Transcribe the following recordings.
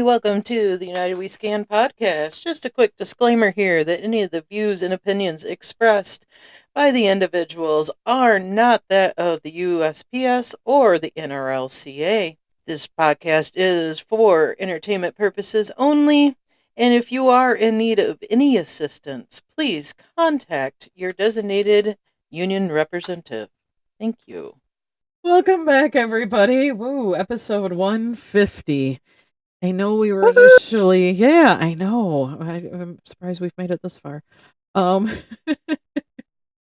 welcome to the United We Scan podcast. Just a quick disclaimer here that any of the views and opinions expressed by the individuals are not that of the USPS or the NRLCA. This podcast is for entertainment purposes only, and if you are in need of any assistance, please contact your designated union representative. Thank you. Welcome back, everybody. Woo, episode 150. I know we were Woohoo! initially, yeah, I know. I'm surprised we've made it this far. Um,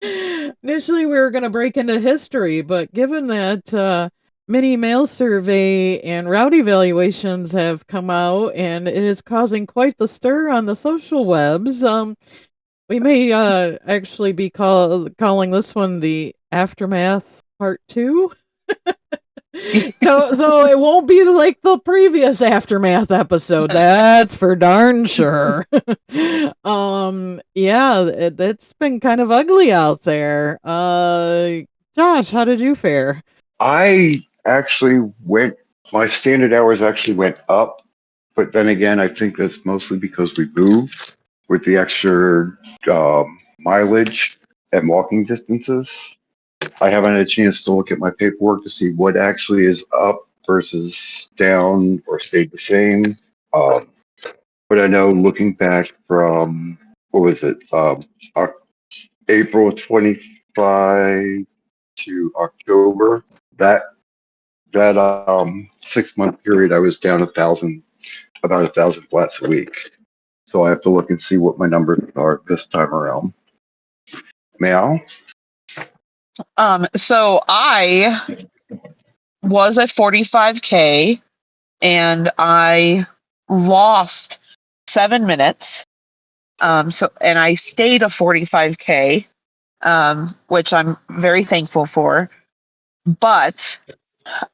initially we were going to break into history, but given that mini mail survey and route evaluations have come out and it is causing quite the stir on the social webs, we may actually be calling this one the Aftermath Part 2. Though it won't be like the previous Aftermath episode, that's for darn sure. Yeah, it's been kind of ugly out there. Josh, how did you fare? I actually my standard hours actually went up, but then again, I think that's mostly because we moved with the extra mileage and walking distances. I haven't had a chance to look at my paperwork to see what actually is up versus down or stayed the same. Um, but I know looking back from, what was it, April 25 to October, that that 6 month period, I was down about 1,000 flats a week. So I have to look and see what my numbers are this time around. Meow. So I was at 45K and I lost 7 minutes. And I stayed a 45K, which I'm very thankful for. But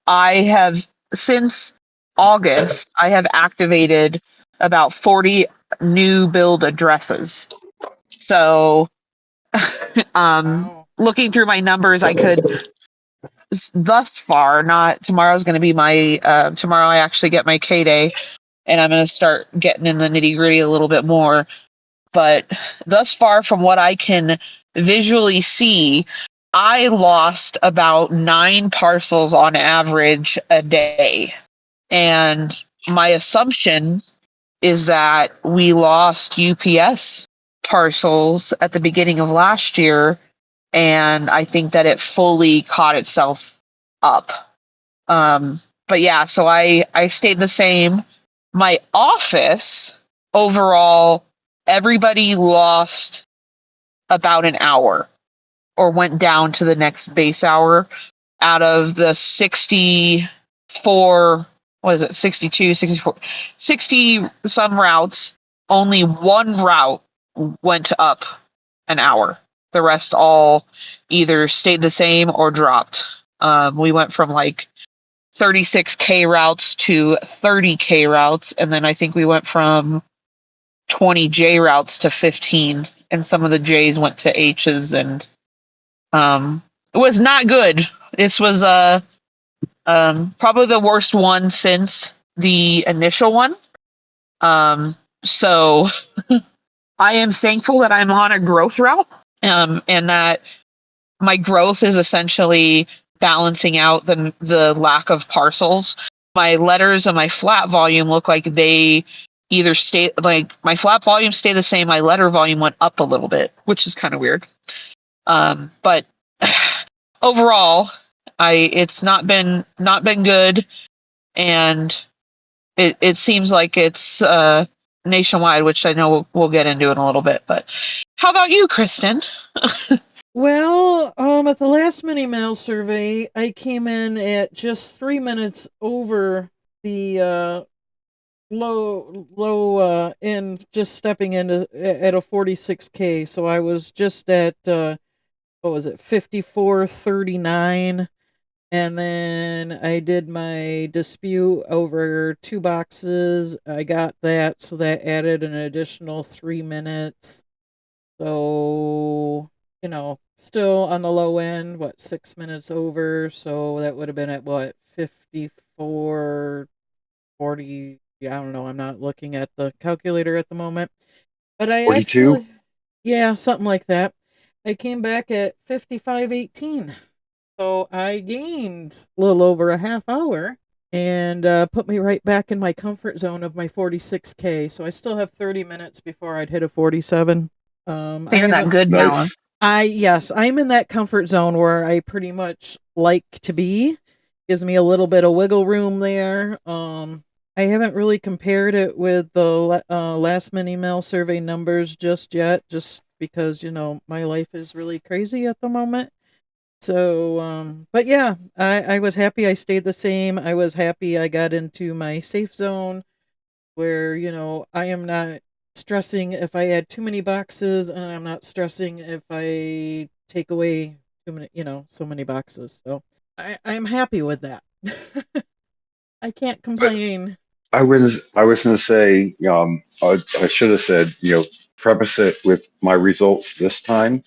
I have, since August, I have activated about 40 new build addresses. So, Wow. looking through my numbers, I could thus far, not tomorrow's going to be my tomorrow I actually get my K day and I'm going to start getting in the nitty gritty a little bit more, but thus far from what I can visually see, I lost about 9 parcels on average a day, and my assumption is that we lost UPS parcels at the beginning of last year, and I think that it fully caught itself up. But yeah, so I stayed the same. My office overall, everybody lost about an hour or went down to the next base hour out of the 64, what is it, 62, 64, 60 some routes. Only one route went up an hour. The rest all either stayed the same or dropped. We went from like 36K routes to 30K routes, and then I think we went from 20J routes to 15, and some of the J's went to H's, and it was not good. This was probably the worst one since the initial one. So I am thankful that I'm on a growth route, and that my growth is essentially balancing out the lack of parcels. My letters and my flat volume look like they either stay, like my flat volume stayed the same, my letter volume went up a little bit, which is kind of weird. But overall, it's not been good, and it seems like it's nationwide, which I know we'll get into in a little bit. But how about you, Kristen? Well, at the last mini mail survey, I came in at just 3 minutes over the low end, just stepping into at a 46K. So I was just at what was it, 54.39. And then I did my dispute over 2 boxes. I got that, so that added an additional 3 minutes. So, still on the low end, what, 6 minutes over? So that would have been at what, 54.40, Yeah, I don't know. I'm not looking at the calculator at the moment. But I 42? actually, yeah, something like that. I came back at 55:18. So I gained a little over a half hour and put me right back in my comfort zone of my 46K. So I still have 30 minutes before I'd hit a 47. I You're in am that a, good balance. Nice. yes, I'm in that comfort zone where I pretty much like to be. Gives me a little bit of wiggle room there. I haven't really compared it with the last mini mail survey numbers just yet, just because my life is really crazy at the moment. So, but yeah, I was happy I stayed the same. I was happy I got into my safe zone where, I am not stressing if I add too many boxes, and I'm not stressing if I take away too many, so many boxes. So I'm happy with that. I can't But complain. I was going to say, I should have said, preface it with my results this time.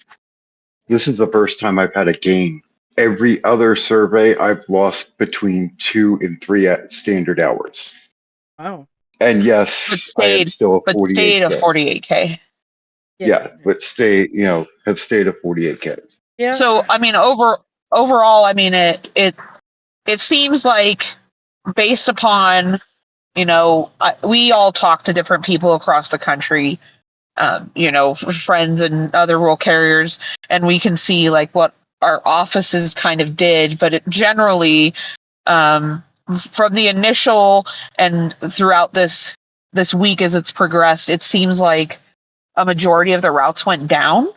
This is the first time I've had a gain. Every other survey, I've lost between 2 and 3 at standard hours. Wow. And But yes, I am stayed still a but stayed a 48K. 48K. Yeah. Yeah, but have stayed a 48K. Yeah. So I mean overall, I mean it seems like based upon we all talk to different people across the country, friends and other rural carriers, and we can see like what our offices kind of did, but it generally, um, from the initial and throughout this week as it's progressed, it seems like a majority of the routes went down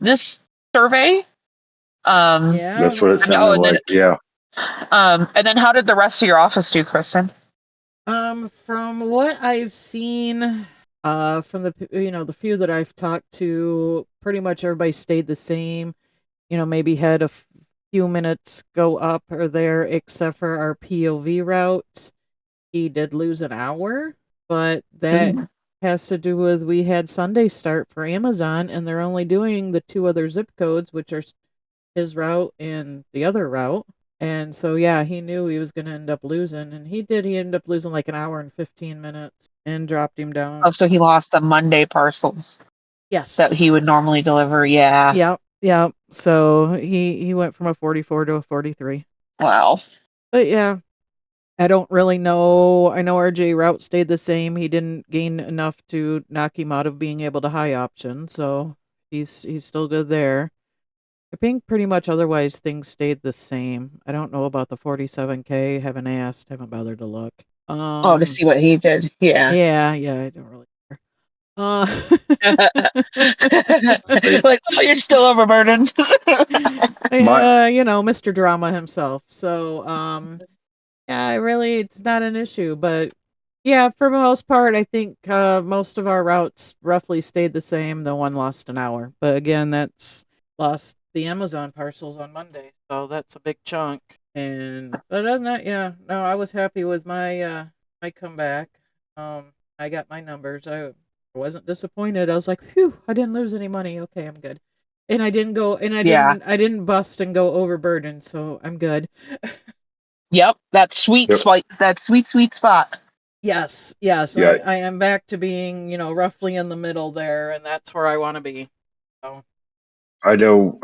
this survey. That's Yeah. what it sounded like. Yeah. And then how did the rest of your office do, Kristen? From what I've seen, from the few that I've talked to, pretty much everybody stayed the same. Maybe had a few minutes go up or there, except for our POV route. He did lose an hour, but that Mm. has to do with we had Sunday start for Amazon, and they're only doing the two other zip codes, which are his route and the other route. And so, yeah, he knew he was going to end up losing, and he did. He ended up losing like an hour and 15 minutes and dropped him Oh, down. so he lost the Monday parcels that Yes. he would normally deliver. Yeah. Yep. Yep. So he went from a 44 to a 43. Wow. But yeah, I don't really know. I know RJ route stayed the same. He didn't gain enough to knock him out of being able to high option, so he's still good there. I think pretty much otherwise things stayed the same. I don't know about the 47K. Haven't asked. Haven't bothered to look. Oh, to see what he did. Yeah. Yeah, yeah. I don't really care. I, Like, oh, you're still overburdened. my Mr. Drama himself. So, yeah, it's not an issue, but yeah, for the most part, I think most of our routes roughly stayed the same. The one lost an hour, but again, that's lost the Amazon parcels on Monday, so that's a big chunk. And but other than that, yeah, no, I was happy with my comeback. I got my numbers. I wasn't disappointed. I was like, phew, I didn't lose any money. Okay, I'm good. And I didn't go, and Yeah. I didn't bust and go overburdened, so I'm good. Yep. That sweet yep, spot. That sweet spot. Yes, yes, yeah, I am back to being, roughly in the middle there, and that's where I want to be. So, I know.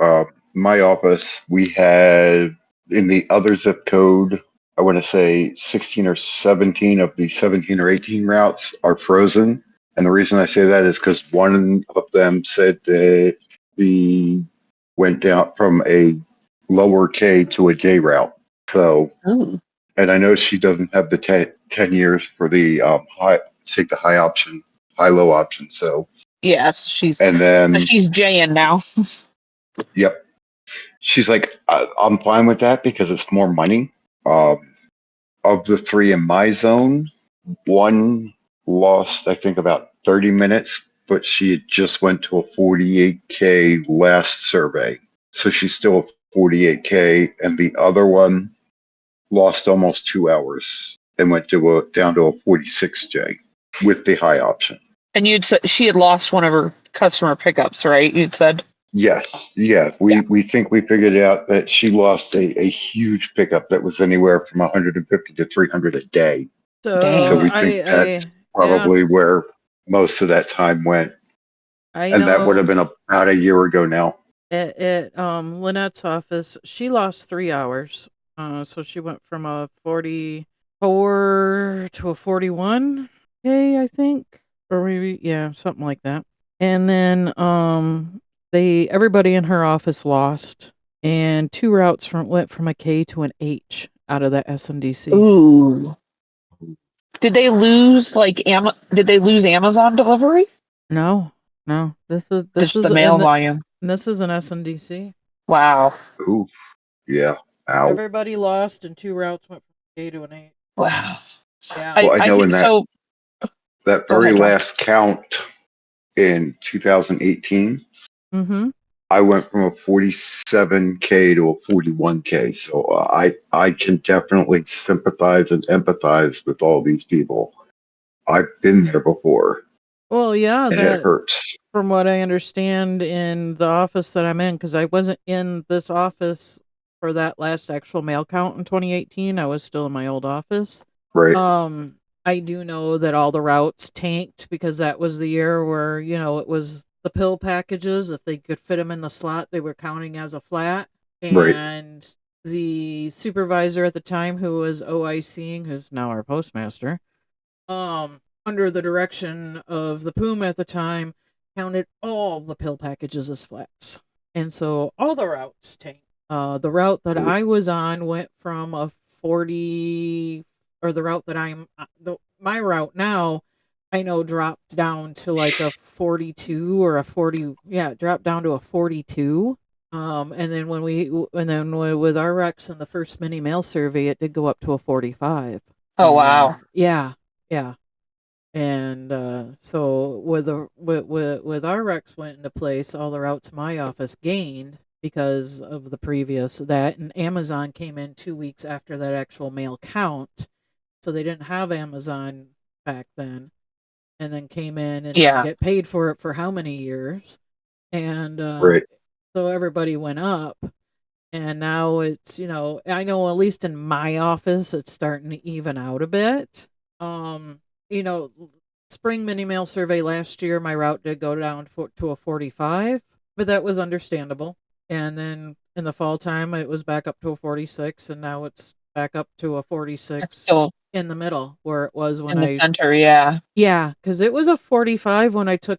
My office, we had in the other zip code, I want to say 16 or 17 of the 17 or 18 routes are frozen. And the reason I say that is because one of them said that we went down from a lower K to a J route. So, Ooh. and I know she doesn't have the 10 years for the take the high low option. So, Yes, and then, she's Jayan now. yep. She's like, I'm fine with that because it's more money. Um, of the three in my zone, one lost, I think, about 30 minutes, but she had just went to a 48K last survey. So she's still a 48K. And the other one lost almost 2 hours and went to down to a 46J with the high option. And you'd said she had lost one of her customer pickups, right? You'd said. Yes, yeah, Yeah. we think we figured out that she lost a huge pickup that was anywhere from 150 to 300 a day. So So we think that's yeah, probably where most of that time went. I And that would have know been about a year ago now. at Lynette's office, she lost 3 hours. So she went from a 44 to a 41 K, I think, or maybe yeah, something like that. And then they everybody in her office lost, and 2 routes went from a K to an H out of that SNDC. Ooh. Did they lose did they lose Amazon delivery? No, no, this Just the is mail and volume. this is an SNDC. Wow. Ooh, yeah. Ow. Everybody lost, and 2 routes went from a K to an H. Wow. Yeah. Well, I I know think in that, so. that Go very ahead, Josh. last count in 2018, Mm-hmm. I went from a 47K to a 41K. So I can definitely sympathize and empathize with all these people. I've been there before, Well, yeah, and it that hurts. from what I understand in the office that I'm in, because I wasn't in this office for that last actual mail count in 2018. I was still in my old office. Right, Um, I do know that all the routes tanked because that was the year where, it was the pill packages. If they could fit them in the slot, they were counting as a flat. right, And the supervisor at the time, who was OICing, who's now our postmaster, under the direction of the Puma at the time, counted all the pill packages as flats. And so all the routes tanked. The route that I was on went from a 40, or the route that my route now, I know dropped down to like a 42 or a 40. Yeah, it dropped down to a 42. And then with our RRECS and the first mini mail survey, it did go up to a 45. Oh wow. And yeah, yeah. And so with our Rex went into place, all the routes my office gained because of the previous that, and Amazon came in 2 weeks after that actual mail count, so they didn't have Amazon back then, and then came in and didn't Yeah. get paid for it for how many years, and right. so everybody went up. And now it's, I know at least in my office, it's starting to even out a bit. You know, spring mini mail survey last year, my route did go down to a 45, but that was understandable. And then in the fall time, it was back up to a 46, and now it's back up to a It's 46 still in the middle where it was when in the center, yeah. yeah, because it was a 45 when I took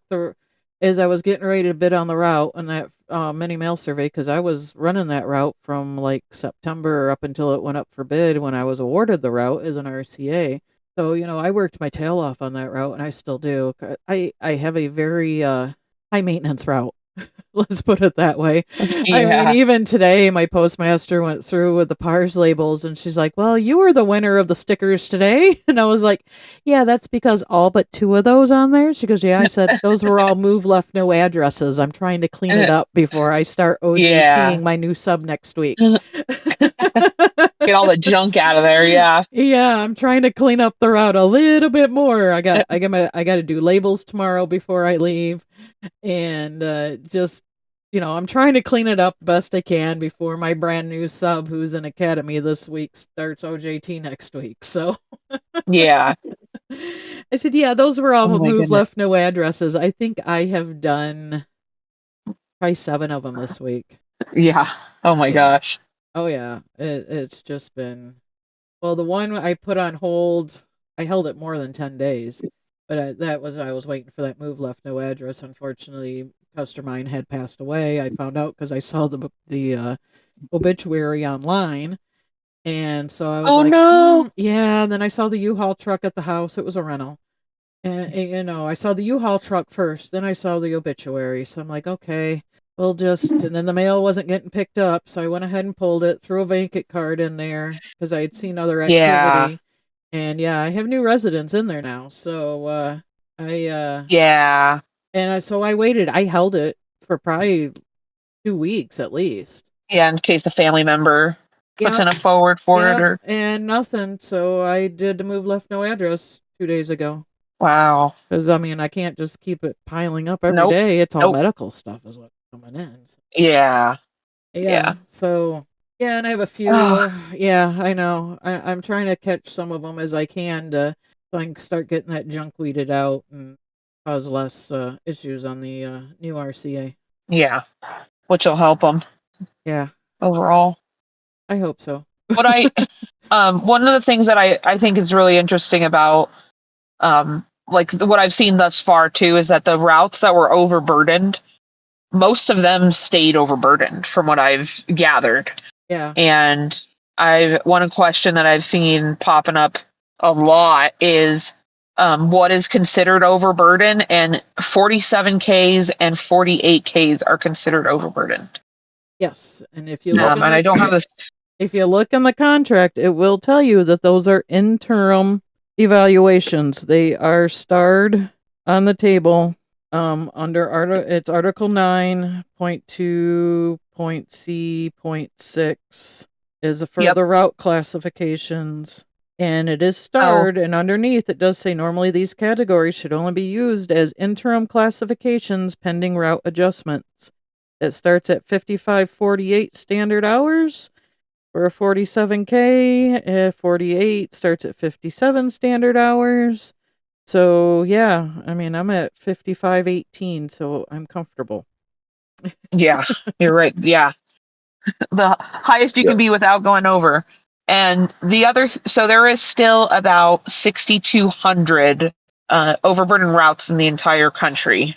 as I was getting ready to bid on the route on that mini mail survey, because I was running that route from like September up until it went up for bid when I was awarded the route as an RCA. So, I worked my tail off on that route, and I still do. I have a very high maintenance route. Let's put it that way. I mean, Yeah. even today, my postmaster went through with the PARS labels, and she's like, "Well, you were the winner of the stickers today." And I was like, "Yeah, that's because all but 2 of those on there." She goes, "Yeah," I said, "Those were all move left no addresses. I'm trying to clean it up before I start Yeah. OJTing my new sub next week." Get all the junk out of there, yeah. Yeah, I'm trying to clean up the route a little bit more. I got to do labels tomorrow before I leave, and just I'm trying to clean it up best I can before my brand new sub, who's in academy this week, starts OJT next week. So Yeah. I said, yeah, those were all Oh my move goodness. left no addresses. I think I have done probably 7 of them this week. Yeah. Oh my Yeah. gosh. Oh yeah, it's just been, well, the one I put on hold, I held it more than 10 days, but I was waiting for that move left no address. Unfortunately, customer mine had passed away. I found out because I saw the obituary online, and so I was Oh like, no. yeah. And then I saw the U-Haul truck at the house. It was a rental, and I saw the U-Haul truck first, then I saw the obituary. So I'm like, okay, we'll just. And then the mail wasn't getting picked up, so I went ahead and pulled it, threw a vacant card in there because I had seen other Yeah. activity. And yeah, I have new residents in there now. So I Yeah. so I waited. I held it for probably 2 weeks at least. Yeah, in case a family member puts in Yep, a forward for it yep, or and nothing. So I did the move left no address 2 days ago. wow. Because I mean, I can't just keep it piling up every Nope. day. It's all Nope. medical stuff is what's coming in. So, Yeah. yeah. Yeah. So Yeah, and I have a few. Oh, Yeah, I know. I'm trying to catch some of them as I can so I can start getting that junk weeded out and cause less issues on the new RCA. yeah, which will help them Yeah, overall. I hope so. What I one of the things that I think is really interesting about like what I've seen thus far too is that the routes that were overburdened, most of them stayed overburdened from what I've gathered. Yeah. And I've one question that I've seen popping up a lot is what is considered overburden, and 47Ks and 48Ks are considered overburdened. Yes, and if you look Yep. in And I the don't have this. if you look in the contract, it will tell you that those are interim evaluations. They are starred on the table under it's Article 9.2.C.6 is for Yep. the route classifications. And it is Oh, starred, and underneath it does say normally these categories should only be used as interim classifications pending route adjustments. It starts at 5548 standard hours for a 47K. 48 starts at 57 standard hours. So, yeah, I mean, I'm at 5518, so I'm comfortable. yeah, you're right. Yeah, the highest you can Yep. be without going over. And the other, so there is still about 6,200 overburden routes in the entire country,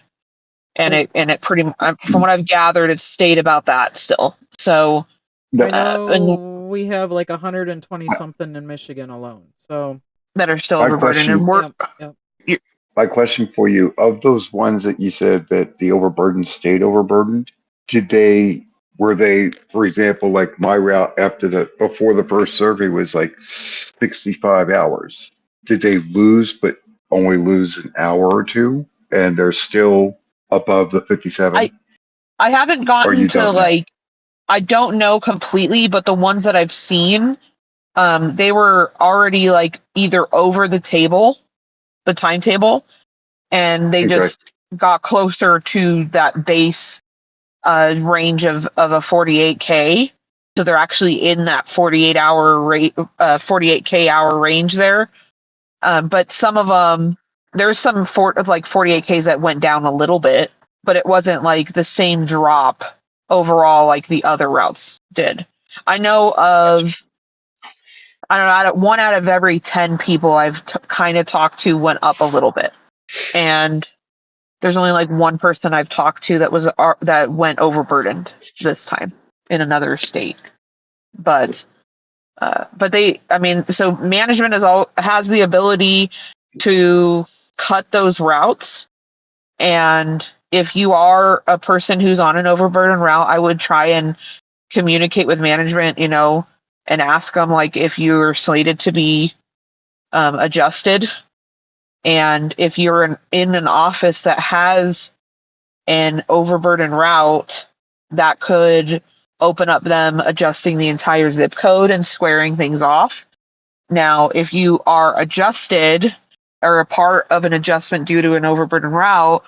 and As it pretty from what I've gathered, it's stayed about that still. So, I No, and know we have like 120 something in Michigan alone. So, that are still my overburdened, and question, we're yep, yep. my question for you: of those ones that you said that the overburdened stayed overburdened, did they? Were they, for example, like my route after the before the first survey was like 65 hours? Did they lose, but only lose an hour or two, and they're still above the I 57? I haven't Or gotten you to don't know? like, I don't know completely, but the ones that I've seen, they were already like either over the timetable, and they Okay, just got closer to that base range of a 48K. So they're actually in that 48-hour rate, 48K hour range there. But some of them, there's some like 48Ks that went down a little bit, but it wasn't like the same drop overall like the other routes did. I know of, I don't know, one out of every 10 people I've kind of talked to went up a little bit. And there's only like one person I've talked to that was that went overburdened this time in another state. But they, I mean, so management has the ability to cut those routes. And if you are a person who's on an overburden route, I would try and communicate with management, and ask them like if you're slated to be adjusted, and if you're in an office that has an overburden route, that could open up them adjusting the entire zip code and squaring things off. Now, if you are adjusted or a part of an adjustment due to an overburden route,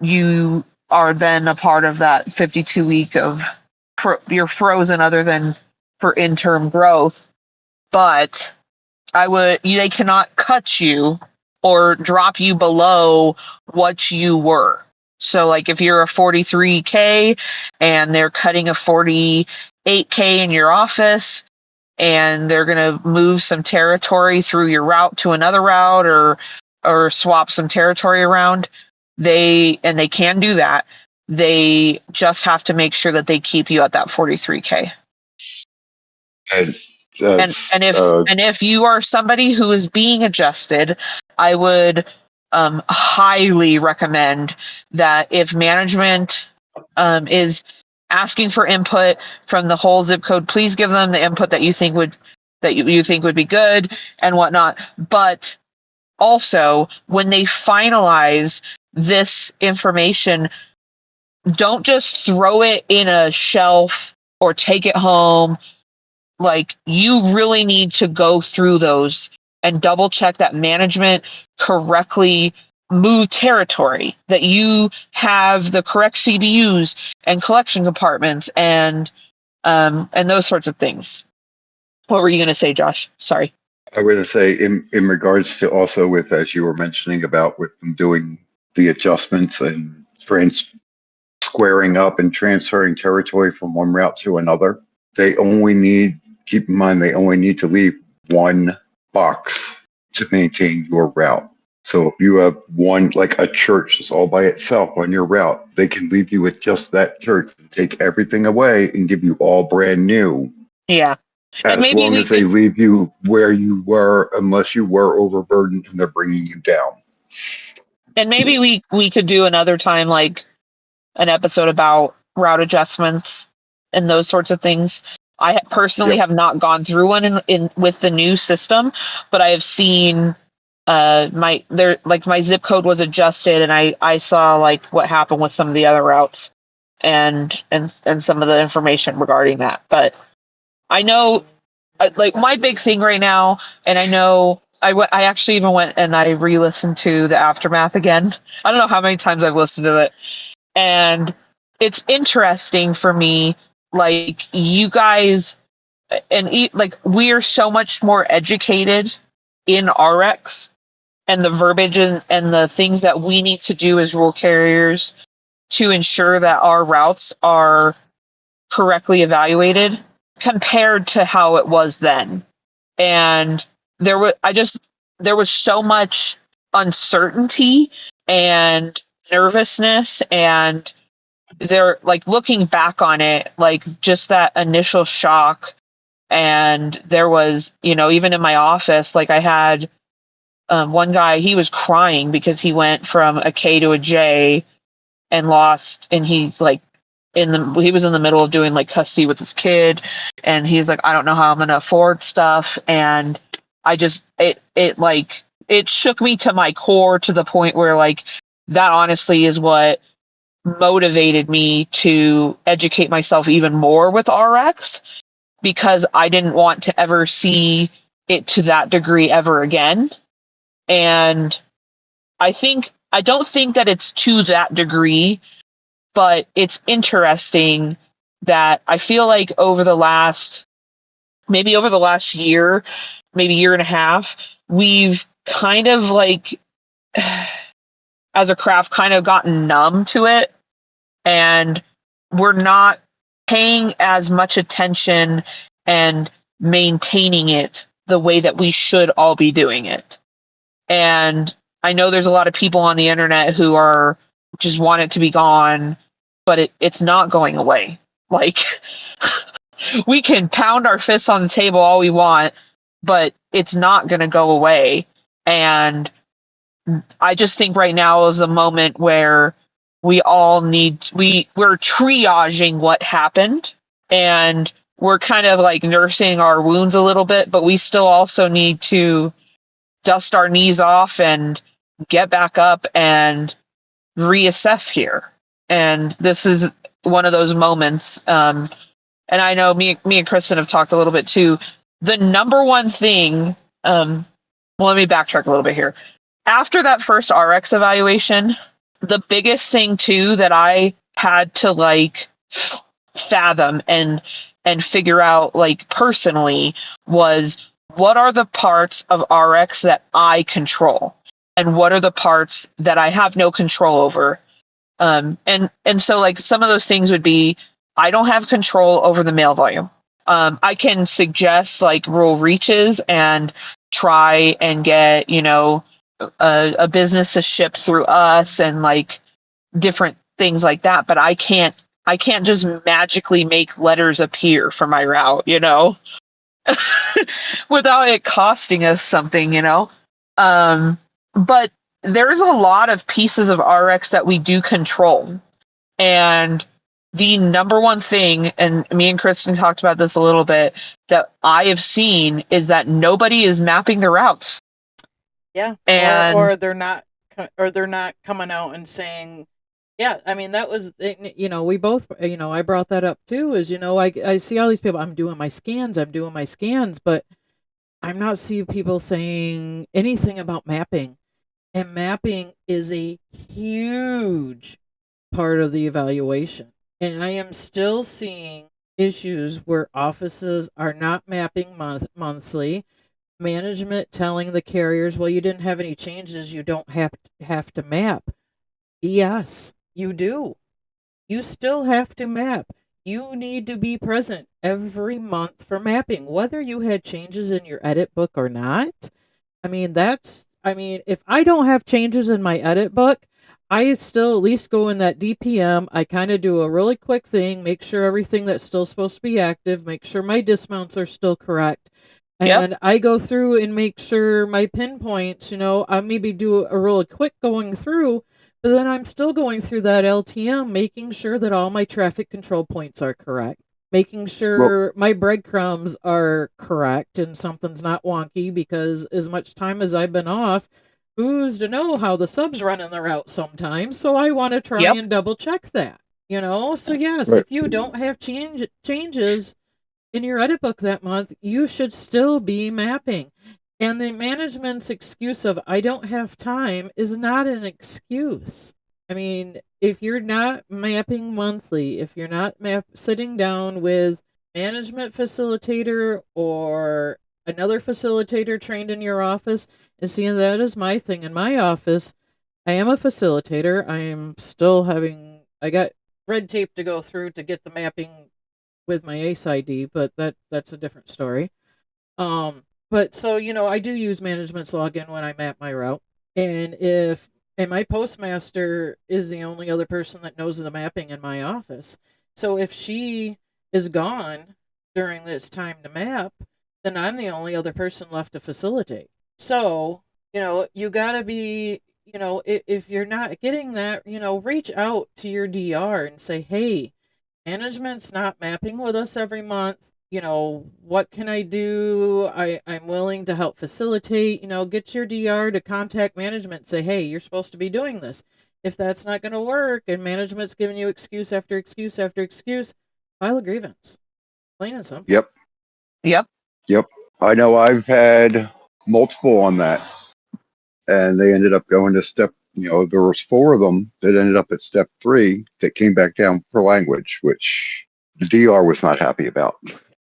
you are then a part of that 52 week of you're frozen other than for interim growth. But they cannot cut you or drop you below what you were. So like if you're a 43K and they're cutting a 48K in your office, and they're going to move some territory through your route to another route, or swap some territory around, they can do that. They just have to make sure that they keep you at that 43K. and and and if uh, and if you are somebody who is being adjusted, I would highly recommend that if management is asking for input from the whole zip code, please give them the input that you think would be good and whatnot. But also, when they finalize this information, don't just throw it in a shelf or take it home. Like, you really need to go through those and double check that management correctly move territory, that you have the correct CBUs and collection compartments, and and those sorts of things. What were you going to say, Josh? Sorry. I was going to say, in regards to also with, as you were mentioning about with them doing the adjustments and squaring up and transferring territory from one route to another, they only need, keep in mind, they only need to leave one box to maintain your route. So if you have one, like a church that's all by itself on your route, they can leave you with just that church and take everything away and give you all brand new. Yeah. And As maybe long we as they could, leave you where you were, unless you were overburdened and they're bringing you down. and maybe we could do another time, like an episode about route adjustments and those sorts of things. I personally Yep. have not gone through one in with the new system, but I have seen my zip code was adjusted, and I saw like what happened with some of the other routes and some of the information regarding that. But I know, like, my big thing right now, and I know I actually even went and I re-listened to the aftermath again. I don't know how many times I've listened to it, and it's interesting for me, like, you guys like, we're so much more educated in RX and the verbiage and the things that we need to do as rule carriers to ensure that our routes are correctly evaluated compared to how it was then. And there was so much uncertainty and nervousness, and they're like, looking back on it, like, just that initial shock. And there was, even in my office, like, I had one guy, he was crying because he went from a K to a J and lost, and he's like, he was in the middle of doing like custody with his kid, and he's like, I don't know how I'm gonna afford stuff. And I just, it shook me to my core, to the point where, like, that honestly is what motivated me to educate myself even more with RX, because I didn't want to ever see it to that degree ever again. And I don't think that it's to that degree, but it's interesting that I feel like over the last year, maybe year and a half, we've kind of, like, as a craft, kind of gotten numb to it, and we're not paying as much attention and maintaining it the way that we should all be doing it. And I know there's a lot of people on the internet who are just want it to be gone, but it's not going away. Like, we can pound our fists on the table all we want, but it's not going to go away. And I just think right now is a moment where we all we're triaging what happened, and we're kind of like nursing our wounds a little bit, but we still also need to dust our knees off and get back up and reassess here. And this is one of those moments. And I know me and Kristen have talked a little bit too. The number one thing, well, let me backtrack a little bit here. After that first RX evaluation, the biggest thing too that I had to, like, fathom and figure out, like, personally, was, what are the parts of RX that I control, and what are the parts that I have no control over. And so, like, some of those things would be, I don't have control over the mail volume. I can suggest, like, rule reaches and try and get, a business to ship through us, and, like, different things like that. But I can't just magically make letters appear for my route, without it costing us something. But there's a lot of pieces of RX that we do control. And the number one thing, and me and Kristen talked about this a little bit, that I have seen is that nobody is mapping the routes. Yeah, And or they're not coming out and saying, yeah. I mean, that was we both, I brought that up too. Is I see all these people. I'm doing my scans, but I'm not seeing people saying anything about mapping. And mapping is a huge part of the evaluation. And I am still seeing issues where offices are not mapping monthly, management telling the carriers, well, you didn't have any changes, you don't have to map. Yes, you do. You still have to map. You need to be present every month for mapping, whether you had changes in your edit book or not. If I don't have changes in my edit book, I still at least go in that DPM. I kind of do a really quick thing, make sure everything that's still supposed to be active, make sure my dismounts are still correct. Yep. And I go through and make sure my pinpoints, I maybe do a really quick going through, but then I'm still going through that LTM, making sure that all my traffic control points are correct, making Well, sure my breadcrumbs are correct and something's not wonky, because as much time as I've been off, who's to know how the sub's running the route sometimes? So I want to try Yep. and double check that. So yes, right. if you don't have changes in your edit book that month, you should still be mapping. And the management's excuse of I don't have time is not an excuse. I mean, if you're not mapping monthly, if you're not sitting down with management facilitator or another facilitator trained in your office, and seeing that is my thing in my office, I am a facilitator. I am still I got red tape to go through to get the mapping with my ACE ID, but that's a different story. But so I do use management's login when I map my route, and if and my postmaster is the only other person that knows the mapping in my office. So if she is gone during this time to map, then I'm the only other person left to facilitate. So you gotta be if you're not getting that, reach out to your DR and say, hey, management's not mapping with us every month. What can I do? I'm willing to help facilitate. Get your DR to contact management, say, hey, you're supposed to be doing this. If that's not going to work and management's giving you excuse after excuse after excuse, file a grievance. Plain and simple. Yep. Yep. Yep. I know I've had multiple on that, and they ended up going to step. There was four of them that ended up at step 3 that came back down for language, which the DR was not happy about.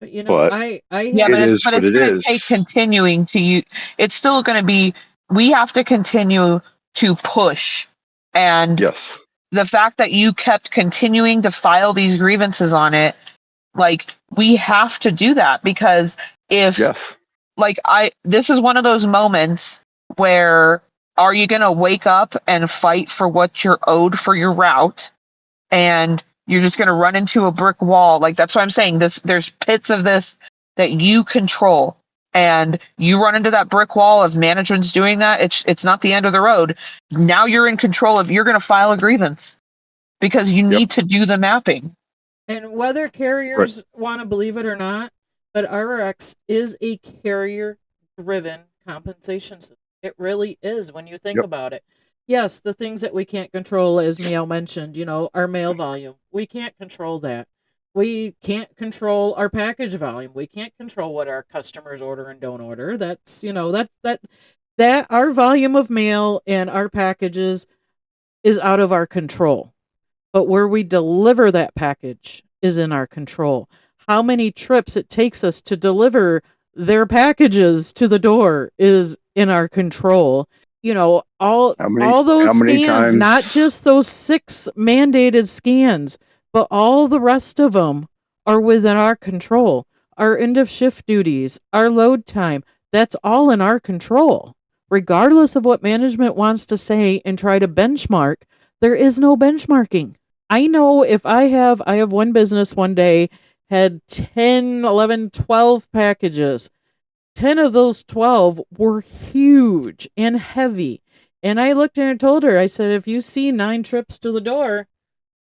But But I Yeah, had it is but what it's it going to take is. continuing to you. It's still going to be. We have to continue to push, and Yes. the fact that you kept continuing to file these grievances on it, like, we have to do that, because if, Yes. like, this is one of those moments where, are you going to wake up and fight for what you're owed for your route, and you're just going to run into a brick wall? Like, that's what I'm saying. There's pits of this that you control, and you run into that brick wall. If management's doing that, it's not the end of the road. Now you're in control of, you're going to file a grievance because you Yep. need to do the mapping. And whether Right. carriers want to believe it or not, but RRECS is a carrier driven compensation system. It really is when you think Yep. about it. Yes, the things that we can't control, as Meow mentioned, our mail volume. We can't control that. We can't control our package volume. We can't control what our customers order and don't order. That's, that our volume of mail and our packages is out of our control, but where we deliver that package is in our control. How many trips it takes us to deliver their packages to the door is in our control. All How many? all those How many scans, times? not just those 6 mandated scans, but all the rest of them are within our control. Our end of shift duties, our load time, that's all in our control. Regardless of what management wants to say and try to benchmark, there is no benchmarking. I know if I have one business one day had 10, 11, 12 packages. 10 of those 12 were huge and heavy. And I looked at her and told her, I said, if you see 9 trips to the door,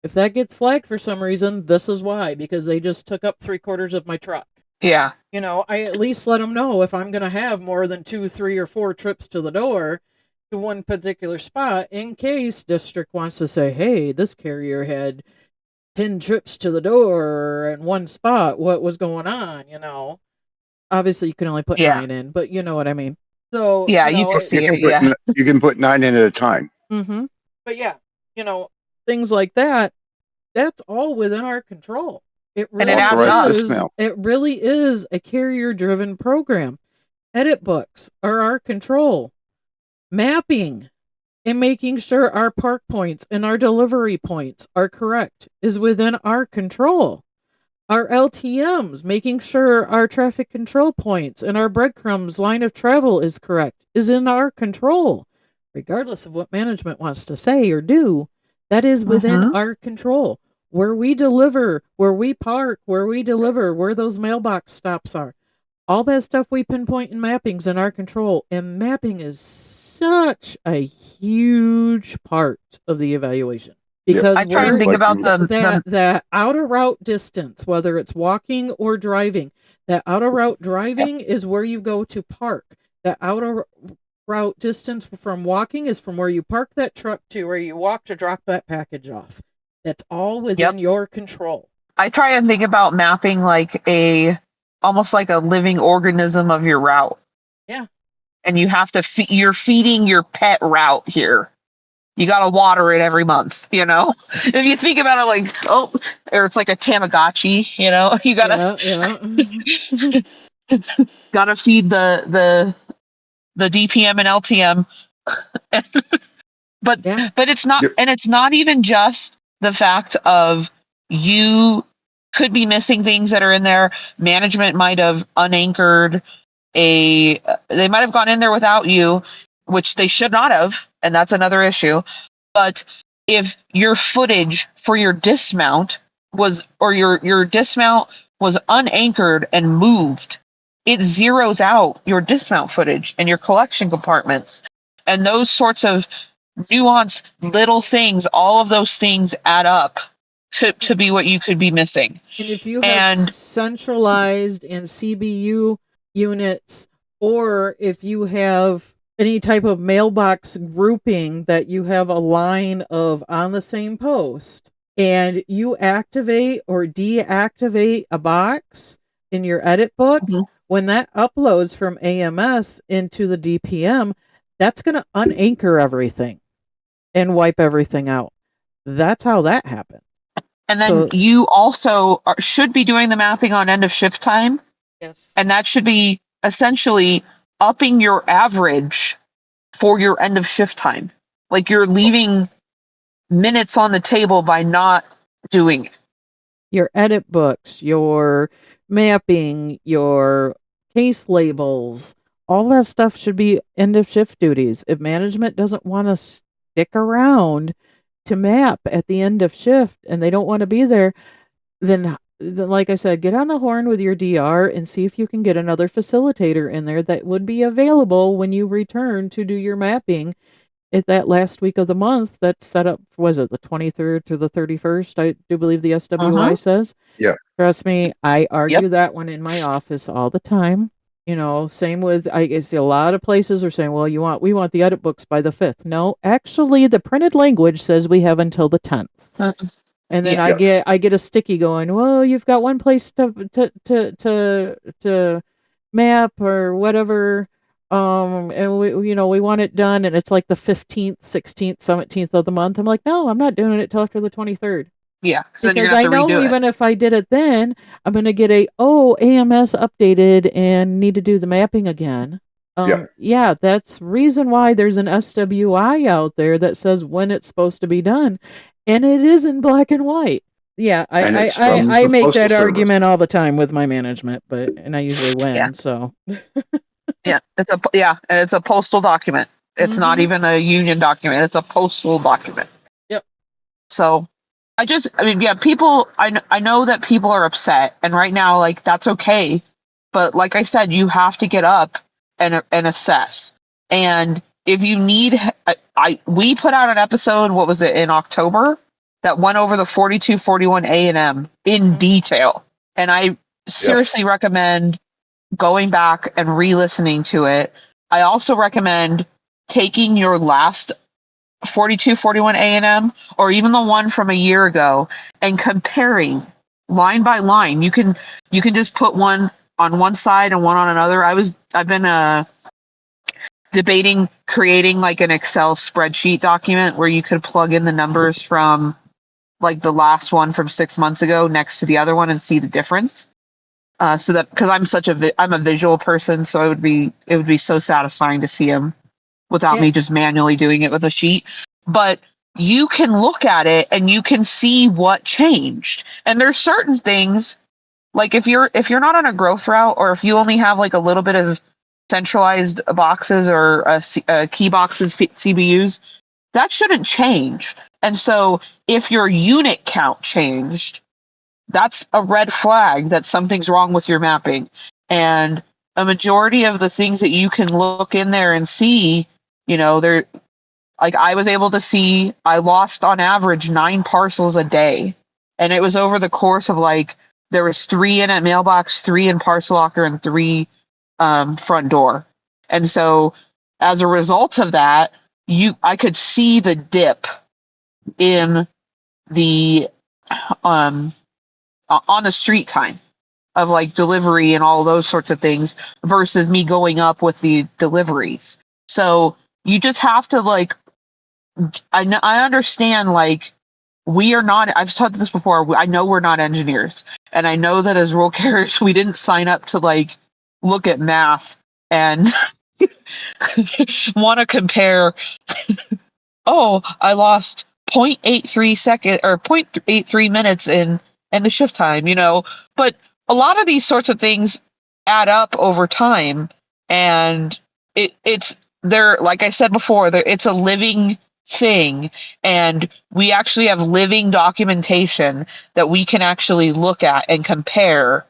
if that gets flagged for some reason, this is why, because they just took up 3/4 of my truck. Yeah. I at least let them know if I'm going to have more than 2, 3, or 4 trips to the door to one particular spot, in case district wants to say, hey, this carrier had 10 trips to the door in one spot. What was going on? Obviously, you can only put Yeah. 9 in, but you know what I mean. So, Yeah. You can You see can it. put Yeah. you can put 9 in at a time. But yeah, things like that, that's all within our control. It And it really adds Authorized up. is. dismount. It really is a carrier-driven program. Edit books are our control. Mapping and making sure our park points and our delivery points are correct is within our control. Our LTMs, making sure our traffic control points and our breadcrumbs line of travel is correct, is in our control. Regardless of what management wants to say or do, that is within Mm-hmm. our control. Where we deliver, where we park, where we deliver, where those mailbox stops are. All that stuff we pinpoint in mapping's in our control. And mapping is such a huge part of the evaluation. Yep. Because I try and where think Like about you, that outer route distance, whether it's walking or driving, that outer route driving is where you go to park. That outer route distance from walking is from where you park that truck to where you walk to drop that package off. That's all Yep. within your control. I try and think about mapping like almost like a living organism of your route. Yeah. And you have to you're feeding your pet route here. You got to water it every month, you know? If you think about it like, oh, or it's like a Tamagotchi, you know? You got Yeah. to feed the DPM and LTM. but Yeah. but it's not, yep. and it's not even just the fact of you could be missing things that are in there. Management might have unanchored they might have gone in there without you, which they should not have, and that's another issue. But if your footage for your dismount was, or your dismount was unanchored and moved, it zeroes out your dismount footage and your collection compartments. And those sorts of nuanced little things, all of those things add up to be what you could be missing. And if you have And centralized and CBU units, or if you have any type of mailbox grouping that you have a line of on the same post, and you activate or deactivate a box in your edit book, when that uploads from AMS into the DPM, that's going to unanchor everything and wipe everything out. That's how that happens. And then So, you also should be doing the mapping on end of shift time. yes. And that should be essentially upping your average for your end of shift time. Like you're leaving minutes on the table by not doing it. Your edit books, your mapping, your case labels, all that stuff should be end of shift duties. If management doesn't want to stick around to map at the end of shift and they don't want to be there, then like I said, get on the horn with your DR and see if you can get another facilitator in there that would be available when you return to do your mapping at that last week of the month that's set up. Was it the 23rd to the 31st? I do believe the SWI says. Yeah. Trust me, I argue Yep. that one in my office all the time. You know, same with, I see a lot of places are saying, well, we want the edit books by the 5th. No, actually the printed language says we have until the 10th. And then Yeah. I get a sticky going, well, you've got one place to map or whatever. And we want it done, and it's like the 15th, 16th, 17th of the month. I'm like, no, I'm not doing it till after the 23rd. Yeah. Because then you're Because going I to have to know redo it. even if I did it then, I'm going to get AMS updated and need to do the mapping again. Yeah, that's reason why there's an SWI out there that says when it's supposed to be done, and it is in black and white. Yeah, And it's from I the make Postal that Service. argument all the time with my management, and I usually win. Yeah. So Yeah. And it's a postal document. It's not even a union document. It's a postal document. Yep. So people, I know that people are upset, and right now, like, that's okay. But like I said, you have to get up and assess. And if you need, we put out an episode, what was it, in October, that went over the 4241 A&M in detail. And I seriously recommend going back and re-listening to it. I also recommend taking your last 4241 A&M or even the one from a year ago and comparing line by line. You can just put one on one side and one on another. I've been debating creating like an Excel spreadsheet document where you could plug in the numbers from like the last one from 6 months ago next to the other one and see the difference. So that, because I'm a visual person, so it would be so satisfying to see them without Yeah. me just manually doing it with a sheet. But you can look at it and you can see what changed. And there's certain things, like if you're not on a growth route, or if you only have like a little bit of centralized boxes or key boxes, CBUs, that shouldn't change. And so if your unit count changed, that's a red flag that something's wrong with your mapping. And a majority of the things that you can look in there and see, they're like, I was able to see I lost on average 9 parcels a day. And it was over the course of like, there was 3 in a mailbox, 3 in parcel locker, and 3 front door. And so as a result of that, I could see the dip in the on the street time of like delivery and all those sorts of things versus me going up with the deliveries. So you just have to like, I understand, like, we are not, I've said this before, I know we're not engineers, and I know that as role carriers we didn't sign up to like look at math and want to compare, oh, I lost 0.83 second or 0.83 minutes in the shift time, but a lot of these sorts of things add up over time. And it's there, like I said before, it's a living thing, and we actually have living documentation that we can actually look at and compare.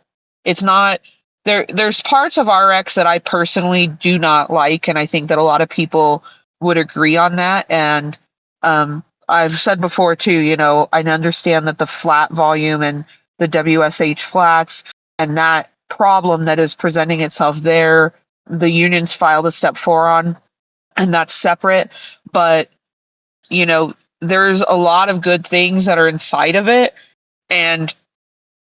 It's not there's parts of RX that I personally do not like, and I think that a lot of people would agree on that. And I've said before too, I understand that the flat volume and the WSH flats and that problem that is presenting itself there, the unions filed a step 4 on, and that's separate. But, there's a lot of good things that are inside of it. And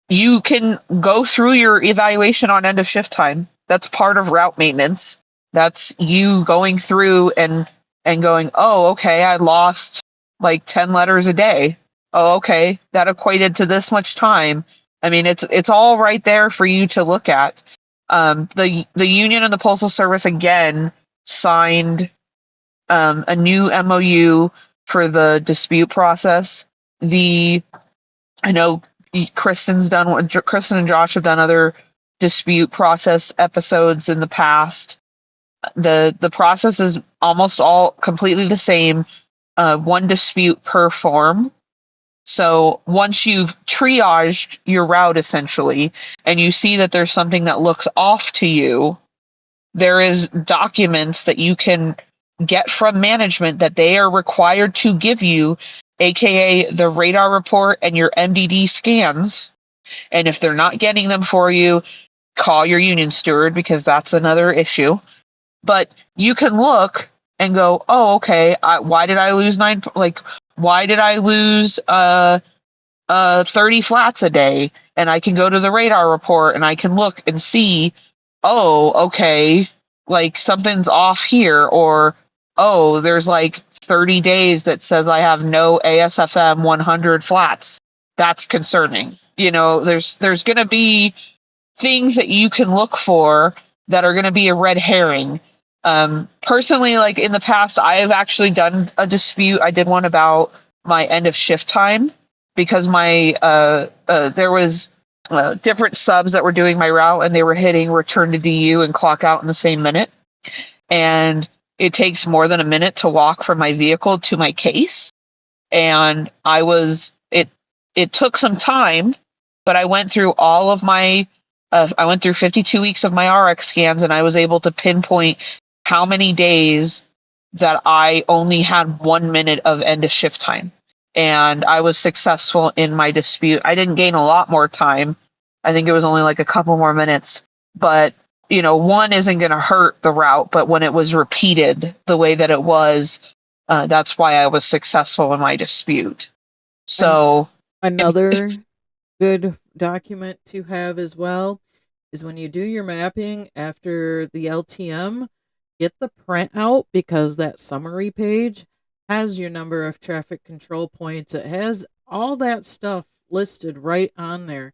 you can go through your evaluation on end of shift time. That's part of route maintenance. That's you going through and going, oh, okay, I lost like 10 letters a day. Oh, okay, that equated to this much time. I mean, it's all right there for you to look at. The union and the postal service again signed a new MOU for the dispute process. I know Kristen and Josh have done other dispute process episodes in the past. The process is almost all completely the same. One dispute per form. So once you've triaged your route essentially, and you see that there's something that looks off to you, there is documents that you can get from management that they are required to give you, aka the radar report and your MDD scans. And if they're not getting them for you, call your union steward, because that's another issue. But you can look and go, oh, okay, why did I lose 9? Like, why did I lose 30 flats a day? And I can go to the radar report and I can look and see, oh, okay, like something's off here. Or, oh, there's like 30 days that says I have no ASFM 100 flats. That's concerning. There's going to be things that you can look for that are going to be a red herring. Personally, like in the past, I have actually done a dispute. I did one about my end of shift time, because my there was different subs that were doing my route, and they were hitting return to DU and clock out in the same minute. And it takes more than a minute to walk from my vehicle to my case. And it took some time, but I went through all of my I went through 52 weeks of my RX scans, and I was able to pinpoint how many days that I only had 1 minute of end of shift time. And I was successful in my dispute. I didn't gain a lot more time. I think it was only like a couple more minutes. But, one isn't going to hurt the route, but when it was repeated the way that it was, that's why I was successful in my dispute. So, Another good document to have as well is when you do your mapping after the LTM, get the printout, because that summary page has your number of traffic control points. It has all that stuff listed right on there.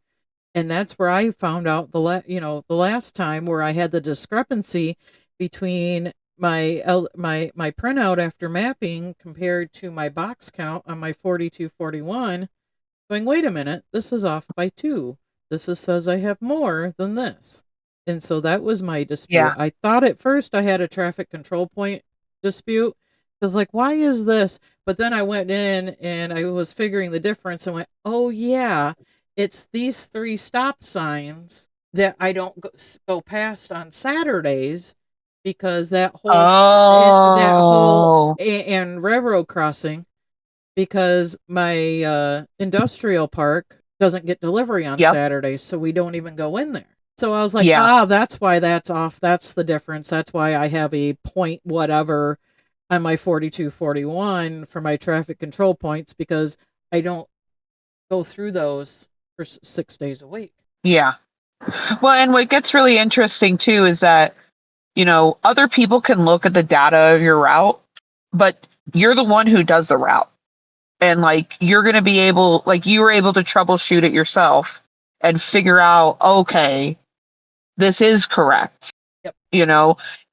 And that's where I found out the last time where I had the discrepancy between my printout after mapping compared to my box count on my 4241, going, wait a minute, this is off by 2. Says I have more than this. And so that was my dispute. Yeah. I thought at first I had a traffic control point dispute. I was like, why is this? But then I went in and I was figuring the difference and went, oh yeah, it's these 3 stop signs that I don't go past on Saturdays, because Oh, and railroad crossing, because my industrial park doesn't get delivery on yep. Saturdays, so we don't even go in there. So I was like, Yeah. that's why that's off. That's the difference. That's why I have a point whatever on my 4241 for my traffic control points, because I don't go through those for 6 days a week. Yeah. Well, and what gets really interesting too is that, other people can look at the data of your route, but you're the one who does the route. And like, you're going to be able, like, you were able to troubleshoot it yourself and figure out, okay, this is correct. Yep.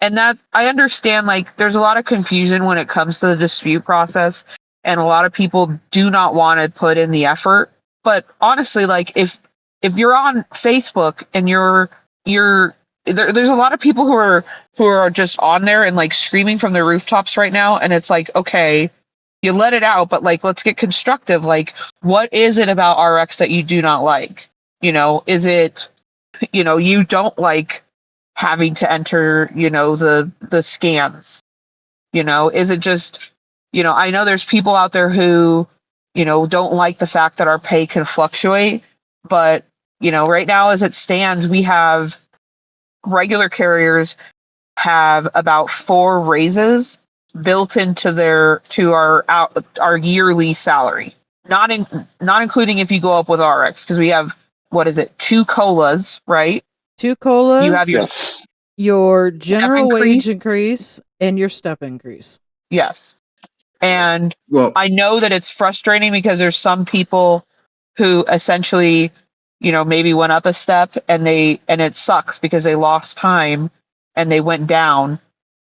And that I understand, like, there's a lot of confusion when it comes to the dispute process, and a lot of people do not want to put in the effort. But honestly, like, if you're on Facebook and there's a lot of people who are just on there and like screaming from the rooftops right now, and it's like, okay, you let it out, but like, let's get constructive. Like, what is it about RX that you do not like? Is it, you don't like having to enter, the scans? Is it just, I know there's people out there who, don't like the fact that our pay can fluctuate, but, right now as it stands, we have regular carriers have about 4 raises built into our yearly salary, not including if you go up with RX, because we have, what is it, 2 colas, right? 2 colas, You have your Yes. your step general increase. wage increase, and your step increase. Yes. And Well, I know that it's frustrating because there's some people who essentially, maybe went up a step and it sucks because they lost time and they went down.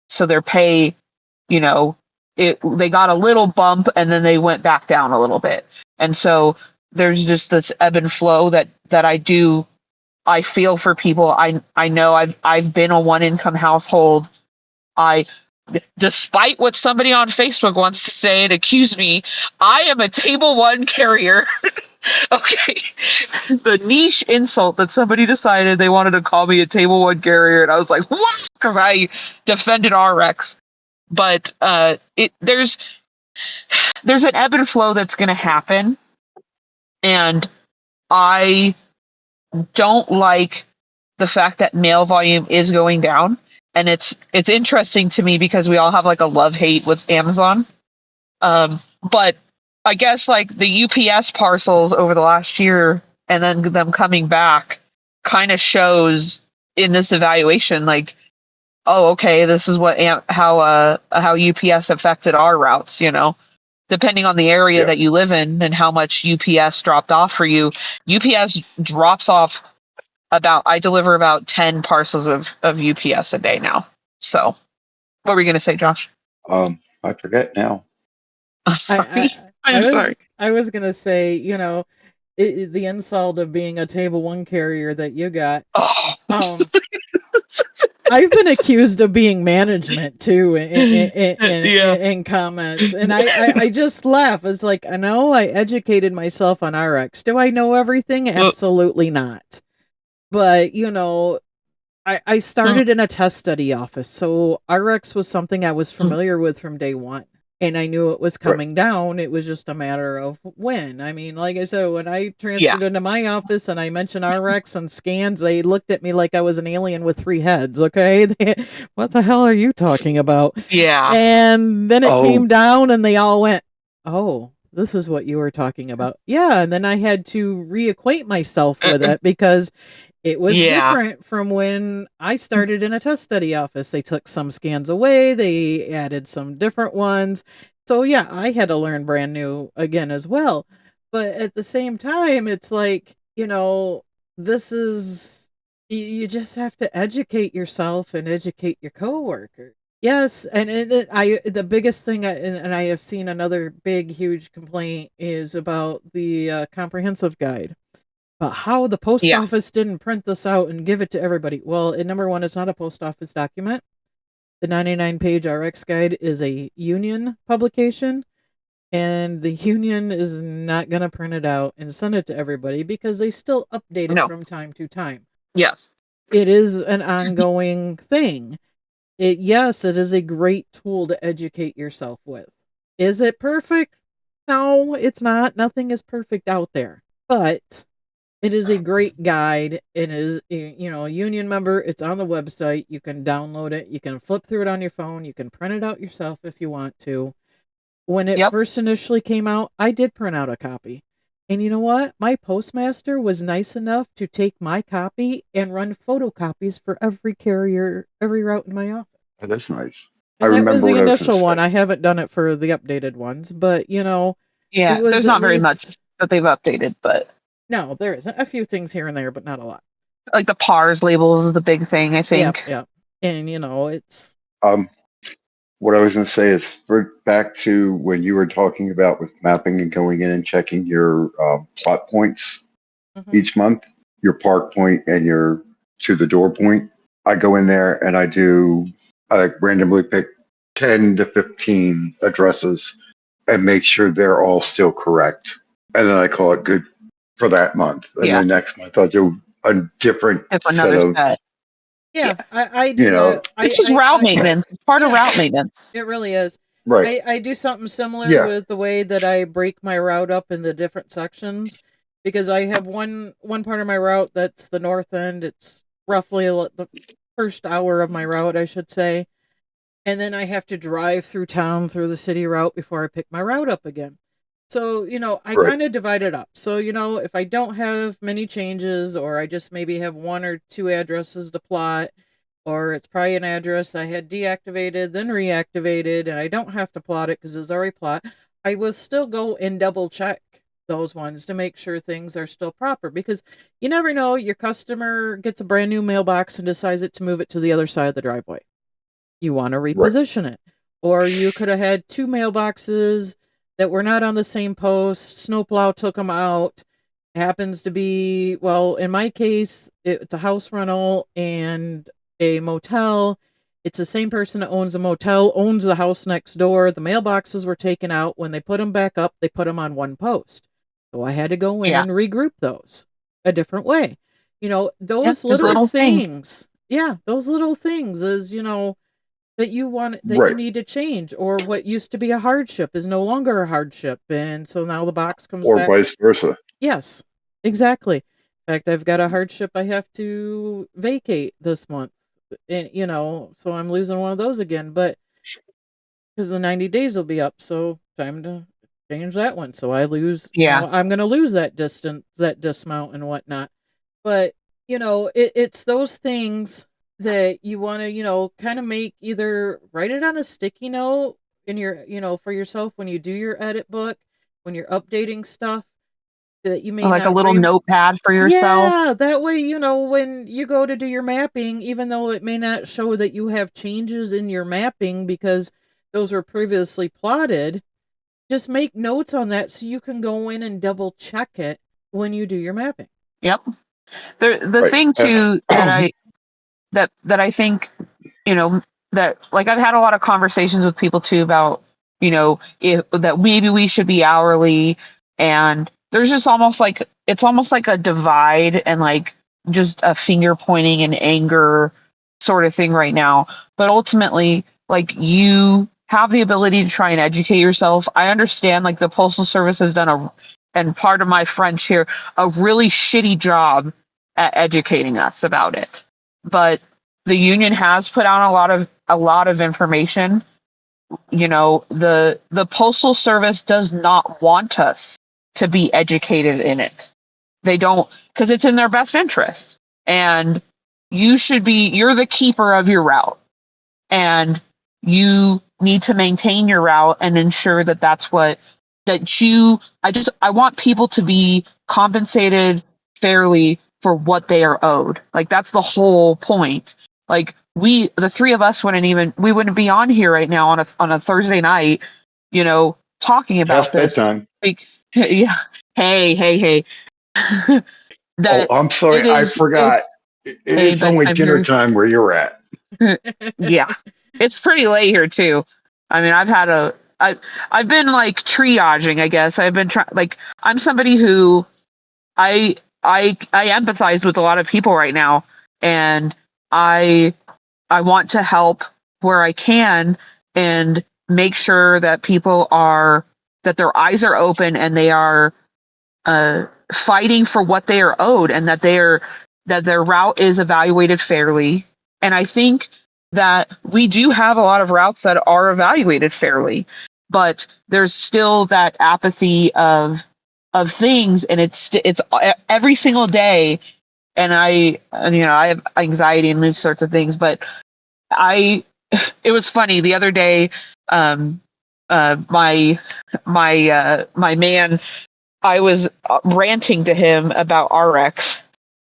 So their pay, they got a little bump and then they went back down a little bit. And so there's just this ebb and flow that I feel for people. I know I've been a 1 income household. Despite what somebody on Facebook wants to say and accuse me, I am a table 1 carrier. Okay. The niche insult that somebody decided they wanted to call me a table 1 carrier, and I was like, what? Because I defended RX. But there's an ebb and flow that's going to happen, and I don't like the fact that mail volume is going down. And it's interesting to me because we all have like a love hate with Amazon. But I guess like the UPS parcels over the last year and then them coming back kind of shows in this evaluation, like, oh, okay, this is how UPS affected our routes, depending on the area yeah. that you live in and how much UPS dropped off for you. UPS drops off I deliver about 10 parcels of UPS a day now. So what were you going to say, Josh? I forget now. I'm sorry. I'm I sorry. I was gonna say, the insult of being a table 1 carrier that you got. Oh. I've been accused of being management too Yeah. in comments, and I just laugh. It's like, I know I educated myself on RX. Do I know everything? Absolutely not. But I started in a test study office, so RX was something I was familiar with from day 1. And I knew it was Right. coming down. It was just a matter of when. I mean, like I said, when I transferred Yeah. into my office and I mentioned RX and scans, they looked at me like I was an alien with 3 heads. Okay. What the hell are you talking about? Yeah. And then it came Oh, down and they all went, oh, this is what you were talking about. Yeah. And then I had to reacquaint myself with it because it was Yeah. different from when I started in a test study office. They took some scans away, they added some different ones. So, yeah, I had to learn brand new again as well. But at the same time, it's like, this is, you just have to educate yourself and educate your coworker. Yes, and the biggest thing, and I have seen another big, huge complaint is about the comprehensive guide. But how the post Yeah. office didn't print this out and give it to everybody. Well, number one, it's not a post office document. The 99-page RX guide is a union publication, and the union is not going to print it out and send it to everybody because they still update it No. from time to time. Yes. It is an ongoing thing. Yes, it is a great tool to educate yourself with. Is it perfect? No, it's not. Nothing is perfect out there. But it is a great guide. It is, a union member. It's on the website. You can download it. You can flip through it on your phone. You can print it out yourself if you want to. When it Yep. first initially came out, I did print out a copy. And you know what? My postmaster was nice enough to take my copy and run photocopies for every carrier, every route in my office. That is nice. I And that was remember the what I was going to initial one. say. I haven't done it for the updated ones, but it Yeah. was There's at not very least, much that they've updated, but no, there isn't. A few things here and there, but not a lot. like the PARS labels is the big thing, I Yep, think. yep. And it's Um, what I was going to say is back to when you were talking about with mapping and going in and checking your plot points mhm. each month, your park point and your to the door point. I go in there and I randomly pick 10 to 15 addresses and make sure they're all still correct. And then I call it good for that month. And Yeah. then next month I'll do a different If set another of, set. Yeah, I you do know, that. It's just route maintenance. It's part of Yeah, route maintenance. it really is. right. I do something similar Yeah, with the way that I break my route up into different sections because I have one part of my route that's the north end. It's roughly the first hour of my route, I should say. And then I have to drive through town through the city route before I pick my route up again. So, I right. kind of divide it up. So, if I don't have many changes or I just maybe have one or two addresses to plot, or it's probably an address I had deactivated, then reactivated, and I don't have to plot it because it's already plot, I will still go and double check those ones to make sure things are still proper because you never know, your customer gets a brand new mailbox and decides to move it to the other side of the driveway. You want to Right. reposition it. Or you could have had two mailboxes that were not on the same post. Snowplow took them out. Happens to be, well, in my case, it's a house rental and a motel. It's the same person that owns a motel, owns the house next door. The mailboxes were taken out. When they put them back up, they put them on one post. So I had to go in Yeah. and regroup those a different way. Yep. Those Just little little things. things. Yeah, those little things is, that you Right. need to change, or what used to be a hardship is no longer a hardship, and so now the box comes Or back. vice versa. Yes, exactly. In fact, I've got a hardship I have to vacate this month, so I'm losing one of those again, but because the 90 days will be up, so time to change that one. So I lose, Yeah. I'm going to lose that distance, that dismount and whatnot. But, it's those things that you want to, kind of make, either write it on a sticky note in your, for yourself when you do your edit book, when you're updating stuff that you may Like a not little notepad for yourself. yeah, that way, when you go to do your mapping, even though it may not show that you have changes in your mapping because those were previously plotted, just make notes on that so you can go in and double check it when you do your mapping. Yep. The Right. thing too that I think, you know, that like I've had a lot of conversations with people too about, if that maybe we should be hourly, and there's just almost like it's almost like a divide and like just a finger pointing and anger sort of thing right now. But ultimately, like, you have the ability to try and educate yourself. I understand like the postal service has done and part of my French here, a really shitty job at educating us about it. But the union has put out a lot of information. The postal service does not want us to be educated in it. They don't, because it's in their best interest. And you're the keeper of your route, and you need to maintain your route and ensure that that's what I want people to be compensated fairly for what they are owed. Like that's the whole point. Like the three of us we wouldn't be on here right now on a Thursday night, talking about Past this. bedtime. Yeah. Hey. Oh, That I'm sorry. it I is it forgot. Hey, It's only bedtime dinner here. time where you're at. Yeah. It's pretty late here too. I mean, I've been like triaging, I guess. I've been trying like I'm somebody who I empathize with a lot of people right now, and I I want to help where I can and make sure that that their eyes are open and they are fighting for what they are owed, and that their route is evaluated fairly. And I think that we do have a lot of routes that are evaluated fairly, but there's still that apathy of things, and it's every single day. And I have anxiety and these sorts of things, but I it was funny the other day. um my man, I was ranting to him about RX,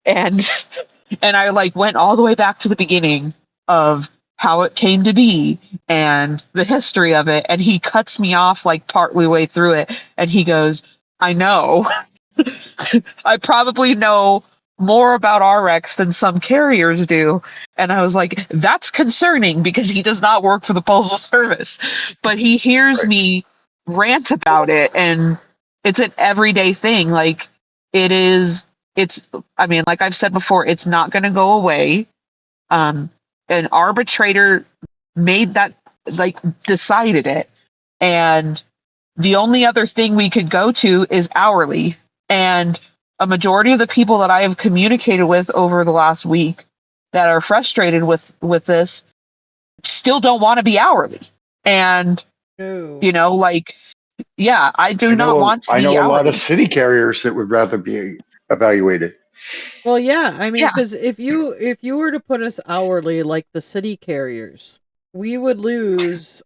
and and I like went all the way back to the beginning of how it came to be and the history of it, and he cuts me off like partly way through it, and he goes, "I know." I probably know more about RX than some carriers do. And I was like, that's concerning because he does not work for the Postal Service. But he hears Right. me rant about it, and it's an everyday thing. Like it is it's I mean, like I've said before, it's not gonna go away. Um an arbitrator made that, like, decided it. And the only other thing we could go to is hourly. And a majority of the people that I have communicated with over the last week that are frustrated with this still don't want to be hourly. And No. like, yeah, I do not want to I be know a lot of hourly. city carriers that would rather be evaluated. Well, yeah, I mean, Yeah. because if you were to put us hourly like the city carriers, we would lose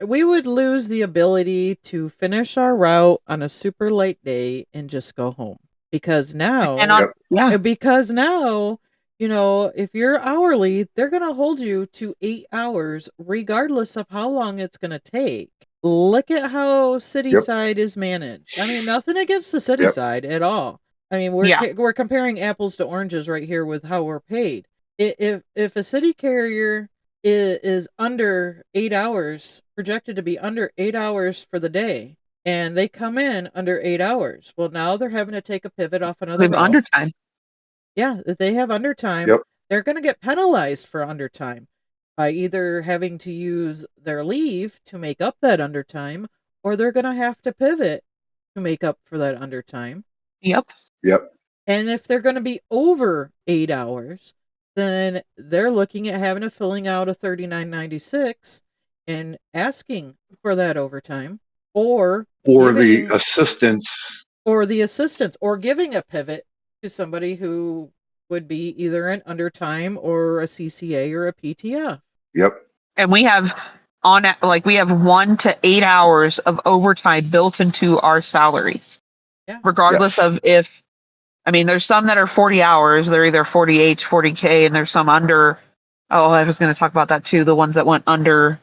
we would lose the ability to finish our route on a super late day and just go home. Because And now, on Yep. yeah. because now, if you're hourly, they're gonna hold you to 8 hours, regardless of how long it's gonna take. Look at how city Yep. side is managed. I mean, nothing against the city Yep. side at all. I mean, Yeah. we're comparing apples to oranges right here with how we're paid. If a city carrier is under 8 hours, projected to be under 8 hours for the day, and they come in under 8 hours, well, now they're having to take a pivot off another Live route. undertime. Yeah, if they have undertime, Yep. they're going to get penalized for undertime by either having to use their leave to make up that undertime, or they're going to have to pivot to make up for that undertime. Yep. Yep. And if they're going to be over 8 hours, then they're looking at having to filling out a 3996 and asking for that overtime, or Or the giving assistance. or the assistance, or giving a pivot to somebody who would be either an undertime or a CCA or a PTF. Yep. And we have we have 1 to 8 hours of overtime built into our salaries, Yeah. regardless Yes. of if I mean, there's some that are 40 hours. They're either 48, 40K, and there's some under. Oh, I was going to talk about that too. The ones that went under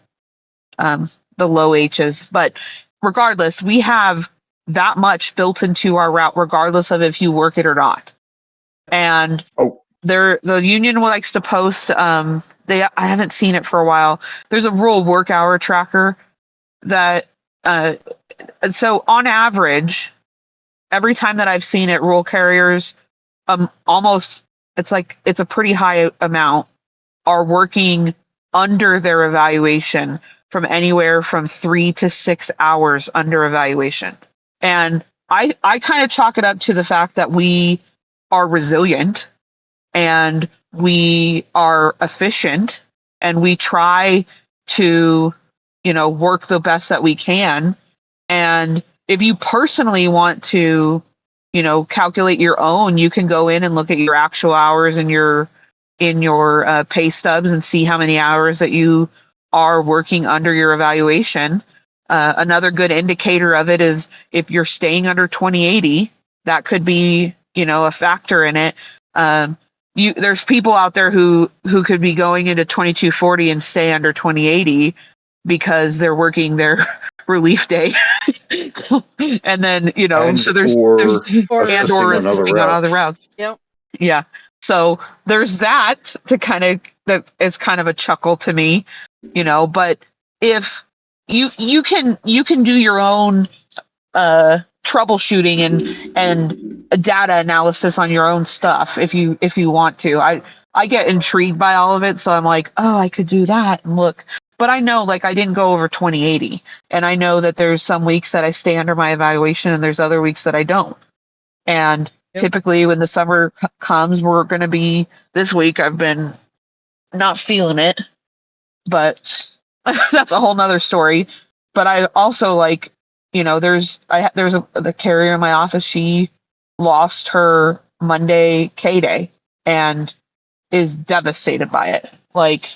the low H's. But regardless, we have that much built into our route, regardless of if you work it or not. And Oh, the union likes to post. I haven't seen it for a while. There's a rural work hour tracker that. So on average, every time that I've seen it, rural carriers almost it's a pretty high amount are working under their evaluation from anywhere from 3 to 6 hours under evaluation. And I kind of chalk it up to the fact that we are resilient and we are efficient and we try to, work the best that we can. And if you personally want to, calculate your own, you can go in and look at your actual hours and in your pay stubs and see how many hours that you are working under your evaluation. Another good indicator of it is if you're staying under 2080, that could be, a factor in it. There's people out there who could be going into 2240 and stay under 2080 because they're working their relief day. And then, and so there's or Or and assisting or on other assisting on other routes. routes. Yep. Yeah. So there's that to that it's kind of a chuckle to me, but if you can do your own troubleshooting and data analysis on your own stuff if you want to. I get intrigued by all of it, so I'm like, oh, I could do that and look. But I know, like, I didn't go over 2080, and I know that there's some weeks that I stay under my evaluation, and there's other weeks that I don't. And typically, when the summer comes, we're going to be. This week, I've been not feeling it, but that's a whole nother story. But I also there's the carrier in my office. She lost her Monday K day and is devastated by it. Like,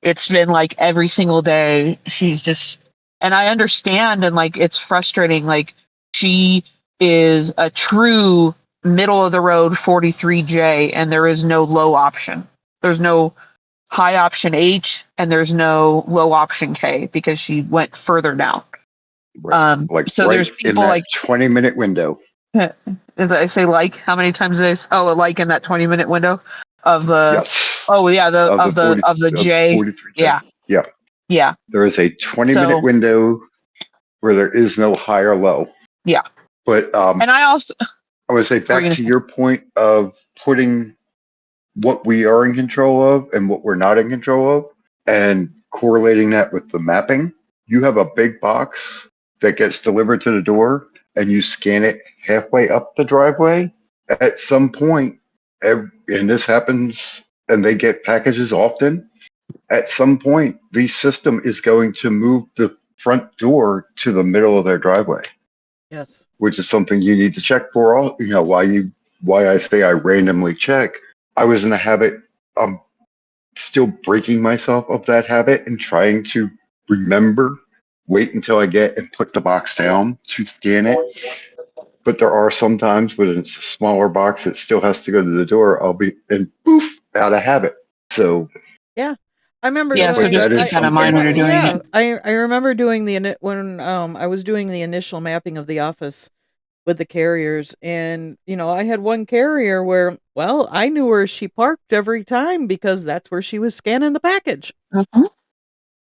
it's been like every single day she's just, and I understand, and like it's frustrating. Like, she is a true middle of the road 43J, and there is no low option. There's no high option H, and there's no low option K because she went further down. Like So right there's in people that like 20-minute window. as I say, like, how many times did I? Oh, like in that 20-minute window of the. Yes. Oh yeah, Of the 40 of the of J. 43. Yeah, Yeah. yeah. There is a 20-minute So window where there is no high or low. yeah, But and I also. I would say What were you back gonna to say? your point of putting what we are in control of and what we're not in control of and correlating that with the mapping. You have a big box that gets delivered to the door and you scan it halfway up the driveway. At some point, and this happens, and they get packages often, at some point, the system is going to move the front door to the middle of their driveway. Yes. Which is something you need to check for. All why I say I randomly check. I was in a habit. I'm still breaking myself of that habit and trying to remember. Wait until I get and put the box down to scan it. But there are some times when it's a smaller box that still has to go to the door. I'll be and poof out of habit. So Yeah. I remember Yeah, so but just that doing is keep that in something mind when you're doing yeah, it. I remember doing when I was doing the initial mapping of the office with the carriers, and I had one carrier where, well, I knew where she parked every time because that's where she was scanning the package. Mhm.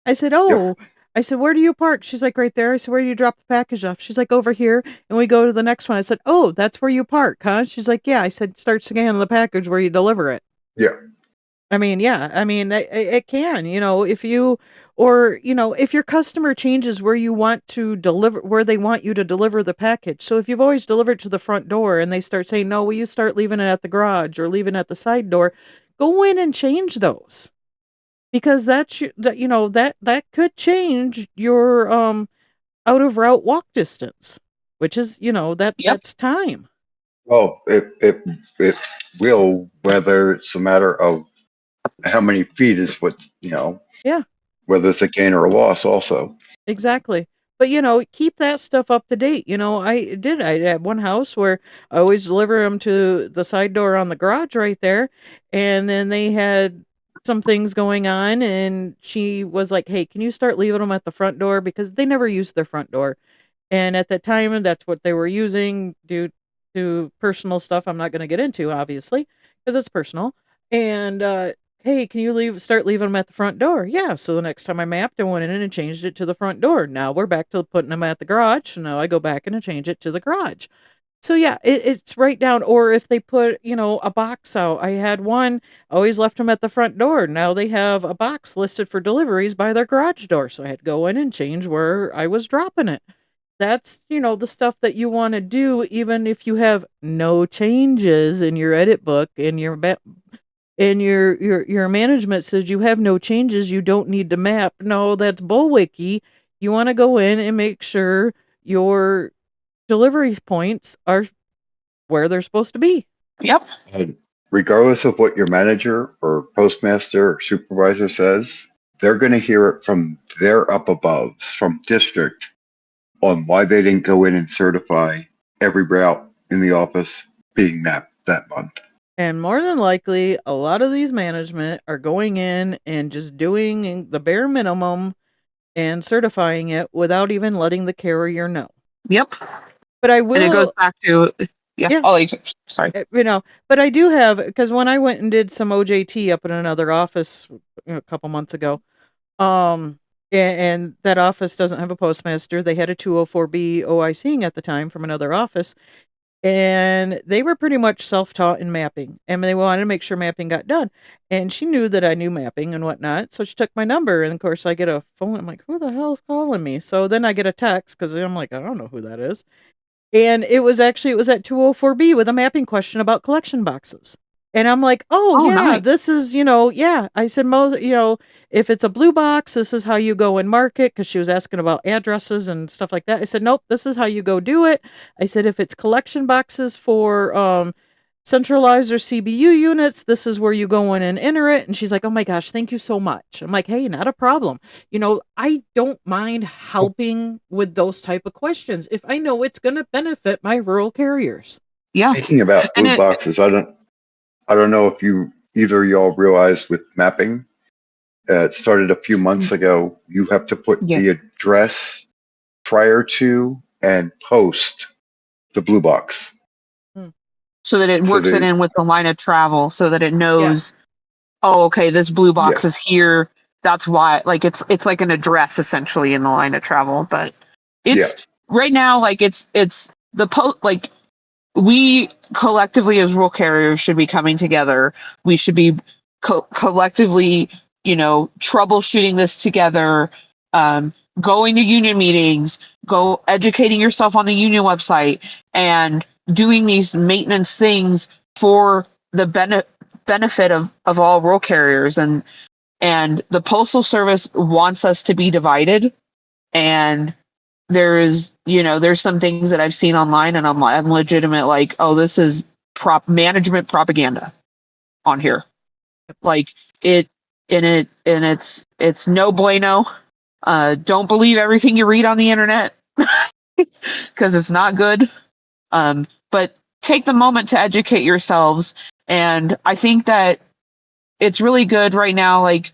I said, Yep. "Oh," I said, "Where do you park?" She's like, "Right there." I said, "Where do you drop the package off?" She's like, "Over here." And we go to the next one. I said, "Oh, that's where you park, huh?" She's like, "Yeah." I said, "Start scanning the package where you deliver it." Yeah. I mean, yeah. I mean, it can, if you, or, if your customer changes where you want to deliver, where they want you to deliver the package. So if you've always delivered to the front door and they start saying, no, will you start leaving it at the garage or leaving it at the side door, go in and change those, because that could change your out of route walk distance, which is, Yep. that's time. Well, it will, whether it's a matter of how many feet is what, Yeah. whether it's a gain or a loss also. Exactly. But, keep that stuff up to date. I had one house where I always deliver them to the side door on the garage right there. And then they had some things going on, and she was like, "Hey, can you start leaving them at the front door?" Because they never used their front door. And at the time, that's what they were using due to personal stuff I'm not going to get into, obviously, because it's personal. And, hey, can you start leaving them at the front door? Yeah. So the next time I mapped, I went in and changed it to the front door. Now we're back to putting them at the garage. So now I go back and I change it to the garage. So yeah, it's right down. Or if they put, a box out, I had one, always left them at the front door. Now they have a box listed for deliveries by their garage door. So I had to go in and change where I was dropping it. That's, the stuff that you want to do, even if you have no changes in your edit book and your management says you have no changes, you don't need to map. No, that's bullwicky. You want to go in and make sure your delivery points are where they're supposed to be. Yep. And regardless of what your manager or postmaster or supervisor says, they're going to hear it from their up above, from district, on why they didn't go in and certify every route in the office being mapped that month. And more than likely, a lot of these management are going in and just doing the bare minimum and certifying it without even letting the carrier know. Yep. But I And it goes will, back to, yeah. yeah, Oh, sorry. but I do have, because when I went and did some OJT up in another office a couple months ago, and that office doesn't have a postmaster. They had a 204B OICing at the time from another office, and they were pretty much self-taught in mapping, and they wanted to make sure mapping got done. And she knew that I knew mapping and whatnot, so she took my number. And of course, I get a phone. I'm like, "Who the hell's calling me?" So then I get a text because I'm like, "I don't know who that is." And it was at 204B with a mapping question about collection boxes. And I'm like, "Oh, Oh, yeah, nice. this is, yeah." I said, if it's a blue box, this is how you go and mark it, because she was asking about addresses and stuff like that. I said, "Nope, this is how you go do it." I said, "If it's collection boxes for centralized or CBU units, this is where you go in and enter it." And she's like, "Oh my gosh, thank you so much." I'm like, "Hey, not a problem." I don't mind helping with those type of questions if I know it's going to benefit my rural carriers. Yeah. Thinking about And blue boxes, I don't know if either of y'all realized with mapping, it started a few months ago. You have to put yeah. the address prior to and post the blue box. So that it So works it they, in with the line of travel so that it Yeah. knows, oh, okay, this blue box yeah, is here. That's why, like, it's like an address essentially in the line of travel. But yeah, it's right now, like, it's like, we collectively as rural carriers should be coming together. We should be collectively, troubleshooting this together, going to union meetings, go educating yourself on the union website, and doing these maintenance things for the benefit of all rural carriers. And the postal service wants us to be divided. And there's some things that I've seen online, and I'm legitimate, like, oh, this is management propaganda on here. Like, it it's no bueno. Don't believe everything you read on the internet, because it's not good. But take the moment to educate yourselves. And I think that it's really good right now. Like,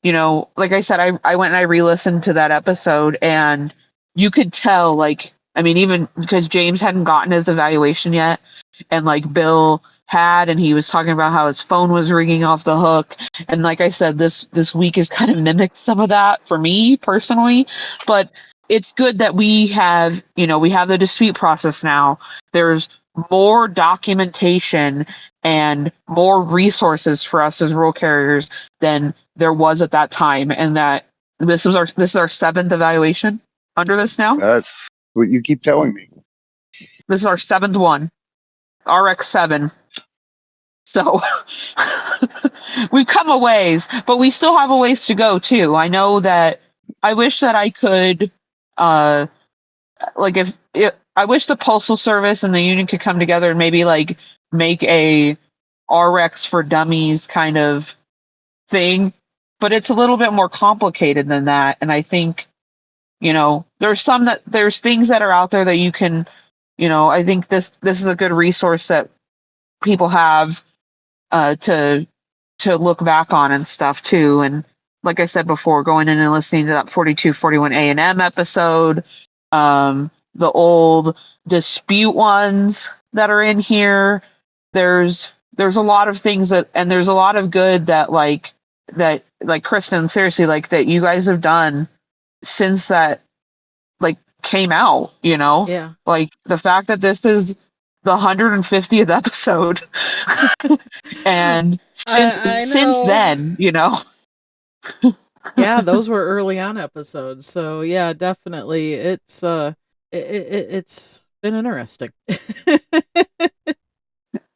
like I said, I went and I re-listened to that episode, and you could tell, like, I mean, even because James hadn't gotten his evaluation yet, and like Bill had, and he was talking about how his phone was ringing off the hook. And like I said, this week has kind of mimicked some of that for me personally. But it's good that we have the dispute process now. There's more documentation and more resources for us as rural carriers than there was at that time. And that this is our seventh evaluation under this now. that's what you keep telling me. This is our seventh one, RX7. So we've come a ways, but we still have a ways to go too. I know that I wish that I could, like, I wish the postal service and the union could come together and maybe like make a RX for dummies kind of thing, but it's a little bit more complicated than that. And I think, there's things that are out there that you can, I think this is a good resource that people have, to look back on and stuff too. And like I said before, going in and listening to that 4241 A&M episode, the old dispute ones that are in here, there's a lot of things and there's a lot of good that, like Kristen, seriously, like, that you guys have done since that, like, came out. Yeah. Like, the fact that this is the 150th episode, and I since know. then, Yeah, those were early on episodes. So yeah, definitely it's been interesting.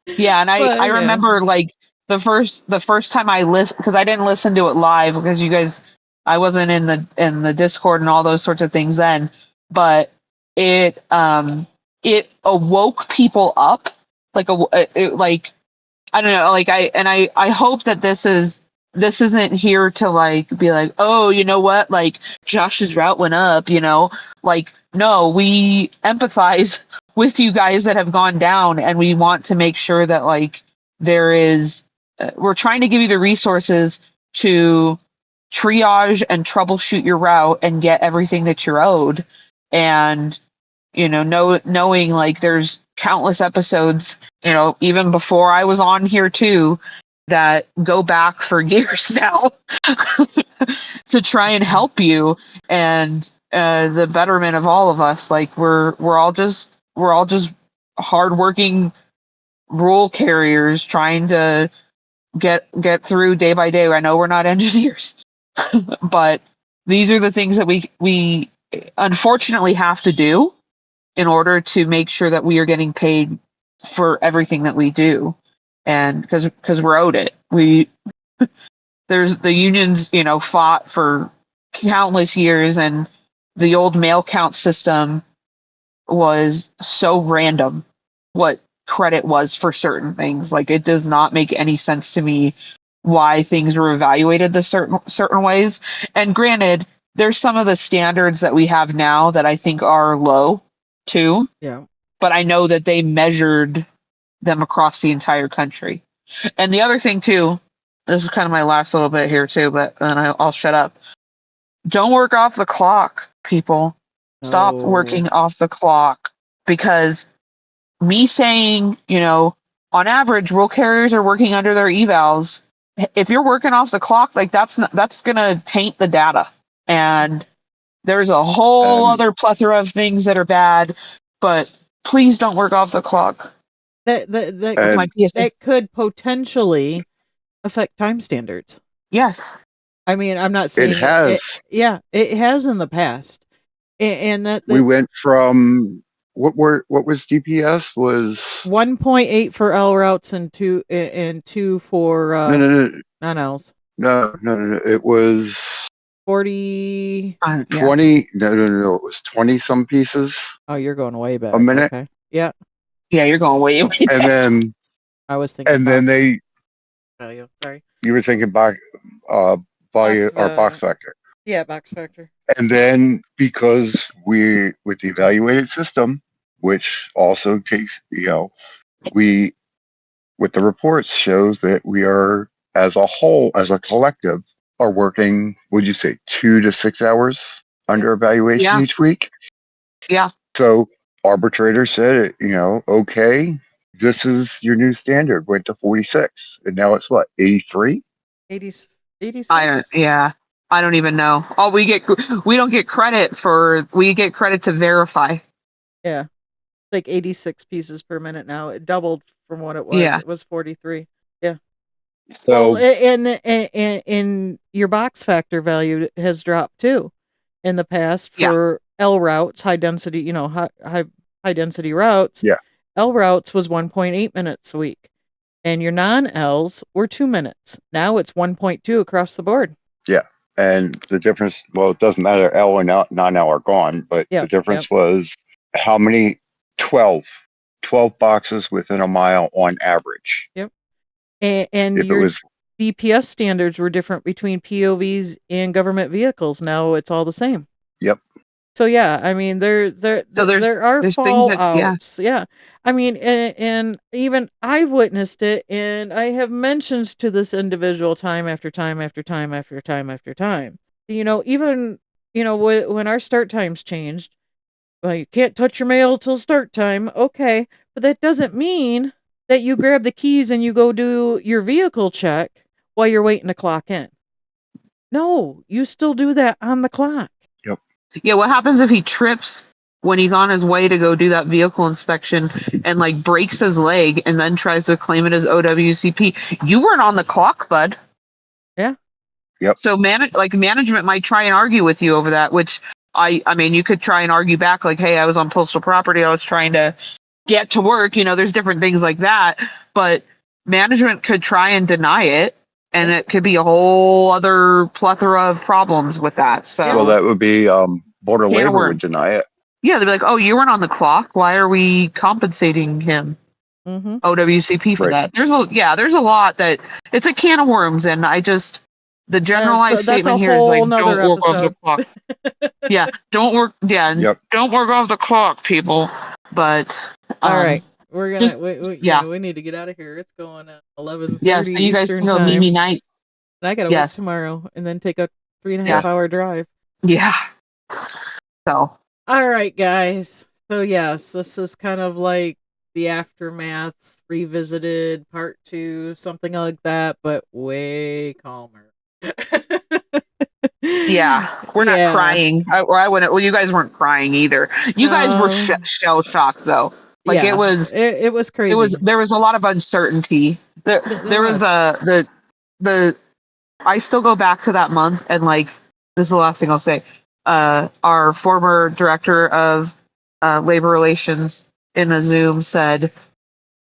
yeah. And I But yeah. remember, like, the first time I listened, because I didn't listen to it live, because you guys, I wasn't in the Discord and all those sorts of things then. But it awoke people up, like, like, I don't know, like, I hope that this is this isn't here to like be like, oh, you know what, like Josh's route went up, like, no, we empathize with you guys that have gone down, and we want to make sure that like there is we're trying to give you the resources to triage and troubleshoot your route and get everything that you're owed. And knowing like there's countless episodes, even before I was on here too, that go back for years now to try and help you, and the betterment of all of us. Like we're all just hardworking rural carriers trying to get through day by day. I know we're not engineers, but these are the things that we unfortunately have to do in order to make sure that we are getting paid for everything that we do. And because we're owed it. There's the unions, fought for countless years, and the old mail count system was so random what credit was for certain things. Like, it does not make any sense to me why things were evaluated the certain ways. And granted, there's some of the standards that we have now that I think are low too. Yeah. But I know that they measured them across the entire country. And the other thing too, this is kind of my last little bit here too, but then I'll shut up. Don't work off the clock, people. Stop No. working off the clock, because me saying, on average, rural carriers are working under their evals. If you're working off the clock, like that's gonna taint the data. And there's a whole And other plethora of things that are bad, but please don't work off the clock. That That's my and PSA. that could potentially affect time standards. Yes. I mean, I'm not it saying has. yeah, it has in the past, and We that's went from what was DPS was 1.8 for L routes and two for no no no non-Ls. no. It was 40. Yeah. 20. No. It was 20 some pieces Oh, you're going way back. a minute, Okay. Yeah, Yeah, you're going way, way and back. then I was thinking box they value. Sorry, you were thinking box value or box factor, yeah, box factor. and then because we with the evaluated system, which also takes we with the reports shows that we are as a whole, as a collective, are working, would you say 2 to 6 hours under evaluation Yeah. each week? Yeah. So arbitrator said, okay, this is your new standard, went to 46. And now it's what, 83? 80, 86. I don't even know. We don't get credit we get credit to verify. Yeah, like 86 pieces per minute now. It doubled from what it was. Yeah. It was 43. Yeah. So, Well, and your box factor value has dropped too in the past Yeah. for L routes, high density, high density routes. yeah. L routes was 1.8 minutes a week, and your non Ls were 2 minutes. Now it's 1.2 across the board. Yeah. And the difference, well, it doesn't matter, L and non-L are gone, but Yeah, the difference was how many, 12 boxes within a mile on average. Yep. And If it your was, DPS standards were different between POVs and government vehicles. Now it's all the same. yep. So yeah, I mean there are there's things that fallouts. Yeah. I mean, and even I've witnessed it, and I have mentioned to this individual time after time after time after time after time. Even when our start times changed, well, you can't touch your mail till start time. Okay, but that doesn't mean that you grab the keys and you go do your vehicle check while you're waiting to clock in. No, you still do that on the clock. Yep. Yeah, what happens if he trips when he's on his way to go do that vehicle inspection and like breaks his leg and then tries to claim it as OWCP? You weren't on the clock, bud. Yeah. Yep. So management might try and argue with you over that, which I mean, you could try and argue back like, hey, I was on postal property, I was trying to get to work, there's different things like that, but management could try and deny it, and it could be a whole other plethora of problems with that. So Well, that would be Board of Can of Labor would worms. deny it. Yeah, they'd be like, oh, you weren't on the clock, why are we compensating him? Mm-hmm. OWCP for Right. that. There's a lot that it's a can of worms, and the generalized That's a statement here is like, whole nother don't work off the episode. clock. Yeah, don't work. Yeah, Yep. don't work off the clock, people. But All right, we're just gonna yeah, we need to get out of here. It's going at yeah. 11:30 So you guys Eastern can go meet me time, night. and I gotta work Yes, tomorrow, and then take a 3.5 yeah, hour drive. yeah. So All right, guys. So yes, this is kind of like the aftermath revisited part 2, something like that, but way calmer. yeah, we're not Yeah. crying. I wouldn't. Well, you guys weren't crying either. You guys were No. shell shocked though. Like Yeah. It was it was crazy. there was a lot of uncertainty. There There was was. the I still go back to that month, and like this is the last thing I'll say. Our former director of labor relations in a Zoom said,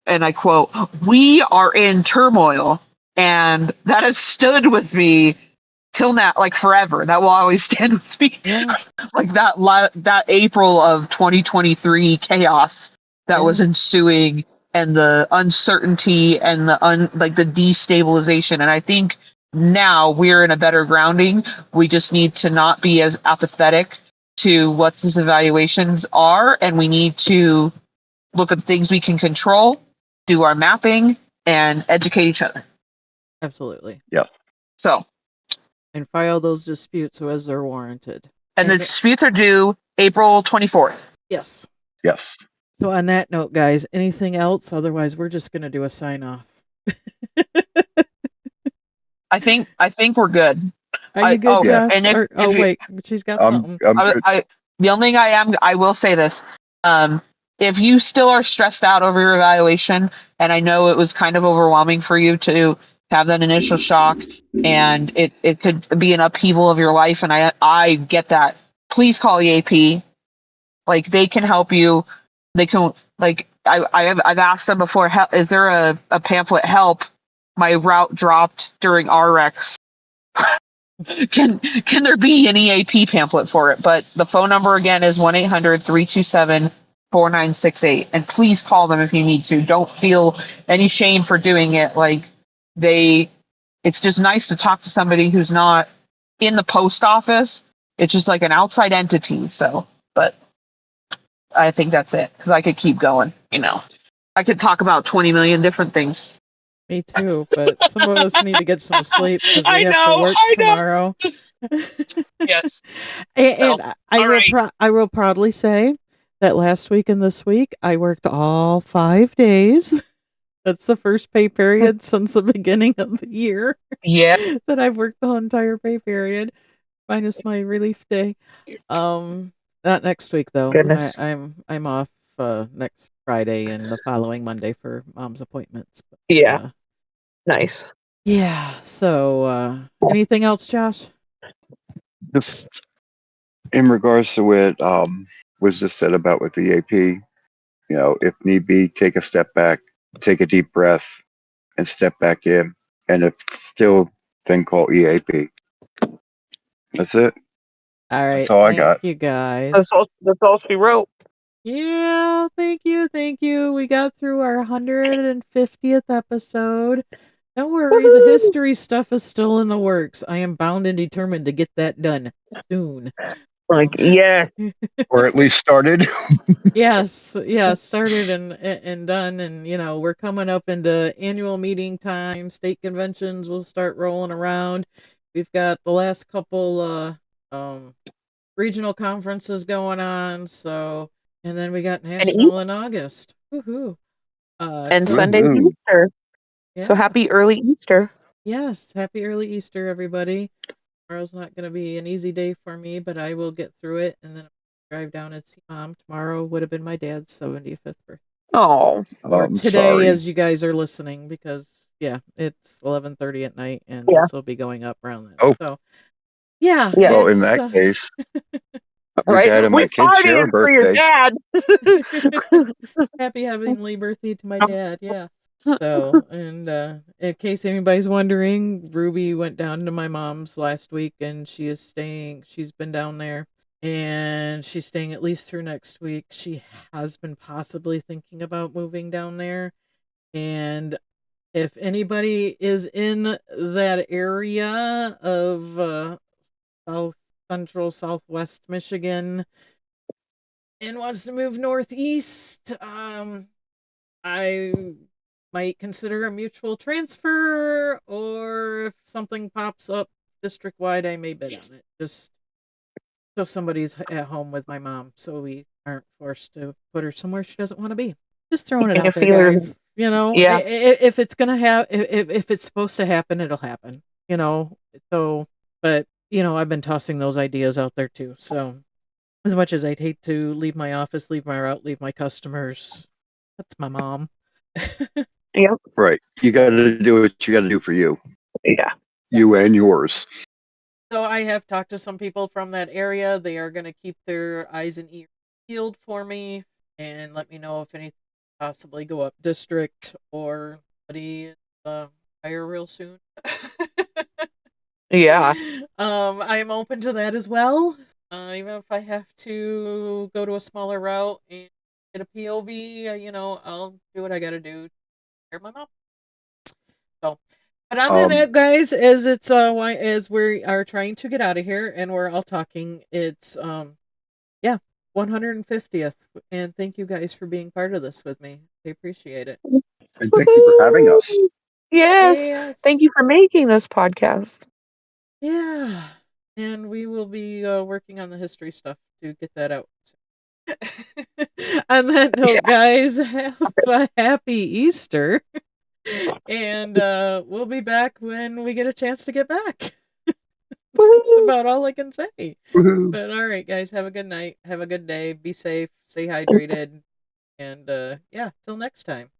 and I quote, "We are in turmoil," and that has stood with me till now, like forever. That will always stand with me. Yeah. Like that April of 2023 chaos that Yeah. was ensuing, and the uncertainty and like the destabilization. And I think now we're in a better grounding. We just need to not be as apathetic to what these evaluations are, and we need to look at things we can control, do our mapping, and educate each other. Absolutely. Yeah. So, And file those disputes as they're warranted. and the disputes are due April 24th. Yes. Yes. So on that note, guys, anything else? Otherwise, we're just gonna do a sign off. I think we're good. Are you good, Yeah. Josh? And if Oh if you, wait, she's got something. I'm good. the only thing I will say this, if you still are stressed out over your evaluation, and I know it was kind of overwhelming for you to have that initial shock, and it could be an upheaval of your life, and I get that. Please call EAP. Like, they can help you. They can, like, I've asked them before. Is there a pamphlet help? My route dropped during RRECS. Can there be an EAP pamphlet for it? But the phone number again is 1-800-327-4968, and please call them if you need to. Don't feel any shame for doing it. Like, it's just nice to talk to somebody who's not in the post office. It's just like an outside entity. So, but I think that's it, because I could keep going. I could talk about 20 million different things. Me too, but some of us need to get some sleep because we I have to know, work I know. tomorrow. Yes. And So, I all will right. I will proudly say that last week and this week I worked all 5 days. That's the first pay period since the beginning of the year Yeah. that I've worked the whole entire pay period, minus my relief day. Not next week though. Goodness. I'm off next Friday and the following Monday for mom's appointments. But, Yeah. Nice. yeah. So anything else, Josh? Just in regards to what was just said about with the AP, if need be, take a step back, take a deep breath, and step back in. And if still, then call EAP. That's it. All right. That's all I Thank got. you guys. That's all she wrote. Yeah, thank you, thank you. We got through our 150th episode. Don't worry, the history stuff is still in the works. I am bound and determined to get that done soon. Yeah. Or at least started. Yes, yeah, started and done, and we're coming up into annual meeting time. State conventions will start rolling around. We've got the last couple regional conferences going on, so and then we got And national in August. Woohoo! and So Sunday Woohoo. Easter. So yeah, happy early Easter. yes, happy early Easter, everybody. Tomorrow's not going to be an easy day for me, but I will get through it, and then I'll drive down and see mom. Tomorrow would have been my dad's 75th birthday. Oh. Or I'm today, sorry. as you guys are listening, because yeah, it's 11:30 at night, and Yeah. this will be going up around then. Oh. So yeah, Yeah. Well, in it's that case, your Right? dad and We my kids share a partying for your birthday. dad. happy heavenly birthday to my dad. Yeah. So, and in case anybody's wondering, Ruby went down to my mom's last week, and she is staying. She's been down there, and she's staying at least through next week. She has been possibly thinking about moving down there, And if anybody is in that area of South Central, Southwest Michigan and wants to move northeast, I might consider a mutual transfer, or if something pops up district wide, I may bid on it. Just so somebody's at home with my mom, so we aren't forced to put her somewhere she doesn't want to be. Just throwing it out there, guys. You know, Yeah. if it's gonna have, if it's supposed to happen, it'll happen. You know, so but you know, I've been tossing those ideas out there too. So as much as I'd hate to leave my office, leave my route, leave my customers, that's my mom. Yep. Right. You got to do what you got to do for you. Yeah. You and yours. So I have talked to some people from that area. They are going to keep their eyes and ears peeled for me and let me know if anything possibly go up district or study hire real soon. Yeah. I'm open to that as well. Even if I have to go to a smaller route and get a POV, you know, I'll do what I got to do to care my mom. So, but on that note, guys, as it's as we are trying to get out of here and we're all talking, it's 150th, and thank you guys for being part of this with me. I appreciate it. And thank you for having us. Yes. Yes. Thank you for making this podcast. Yeah, and we will be working on the history stuff to get that out. On that note, guys, have a happy Easter. And we'll be back when we get a chance to get back. That's about all I can say. Woohoo. But all right, guys, have a good night. Have a good day. Be safe. Stay hydrated. And yeah, till next time.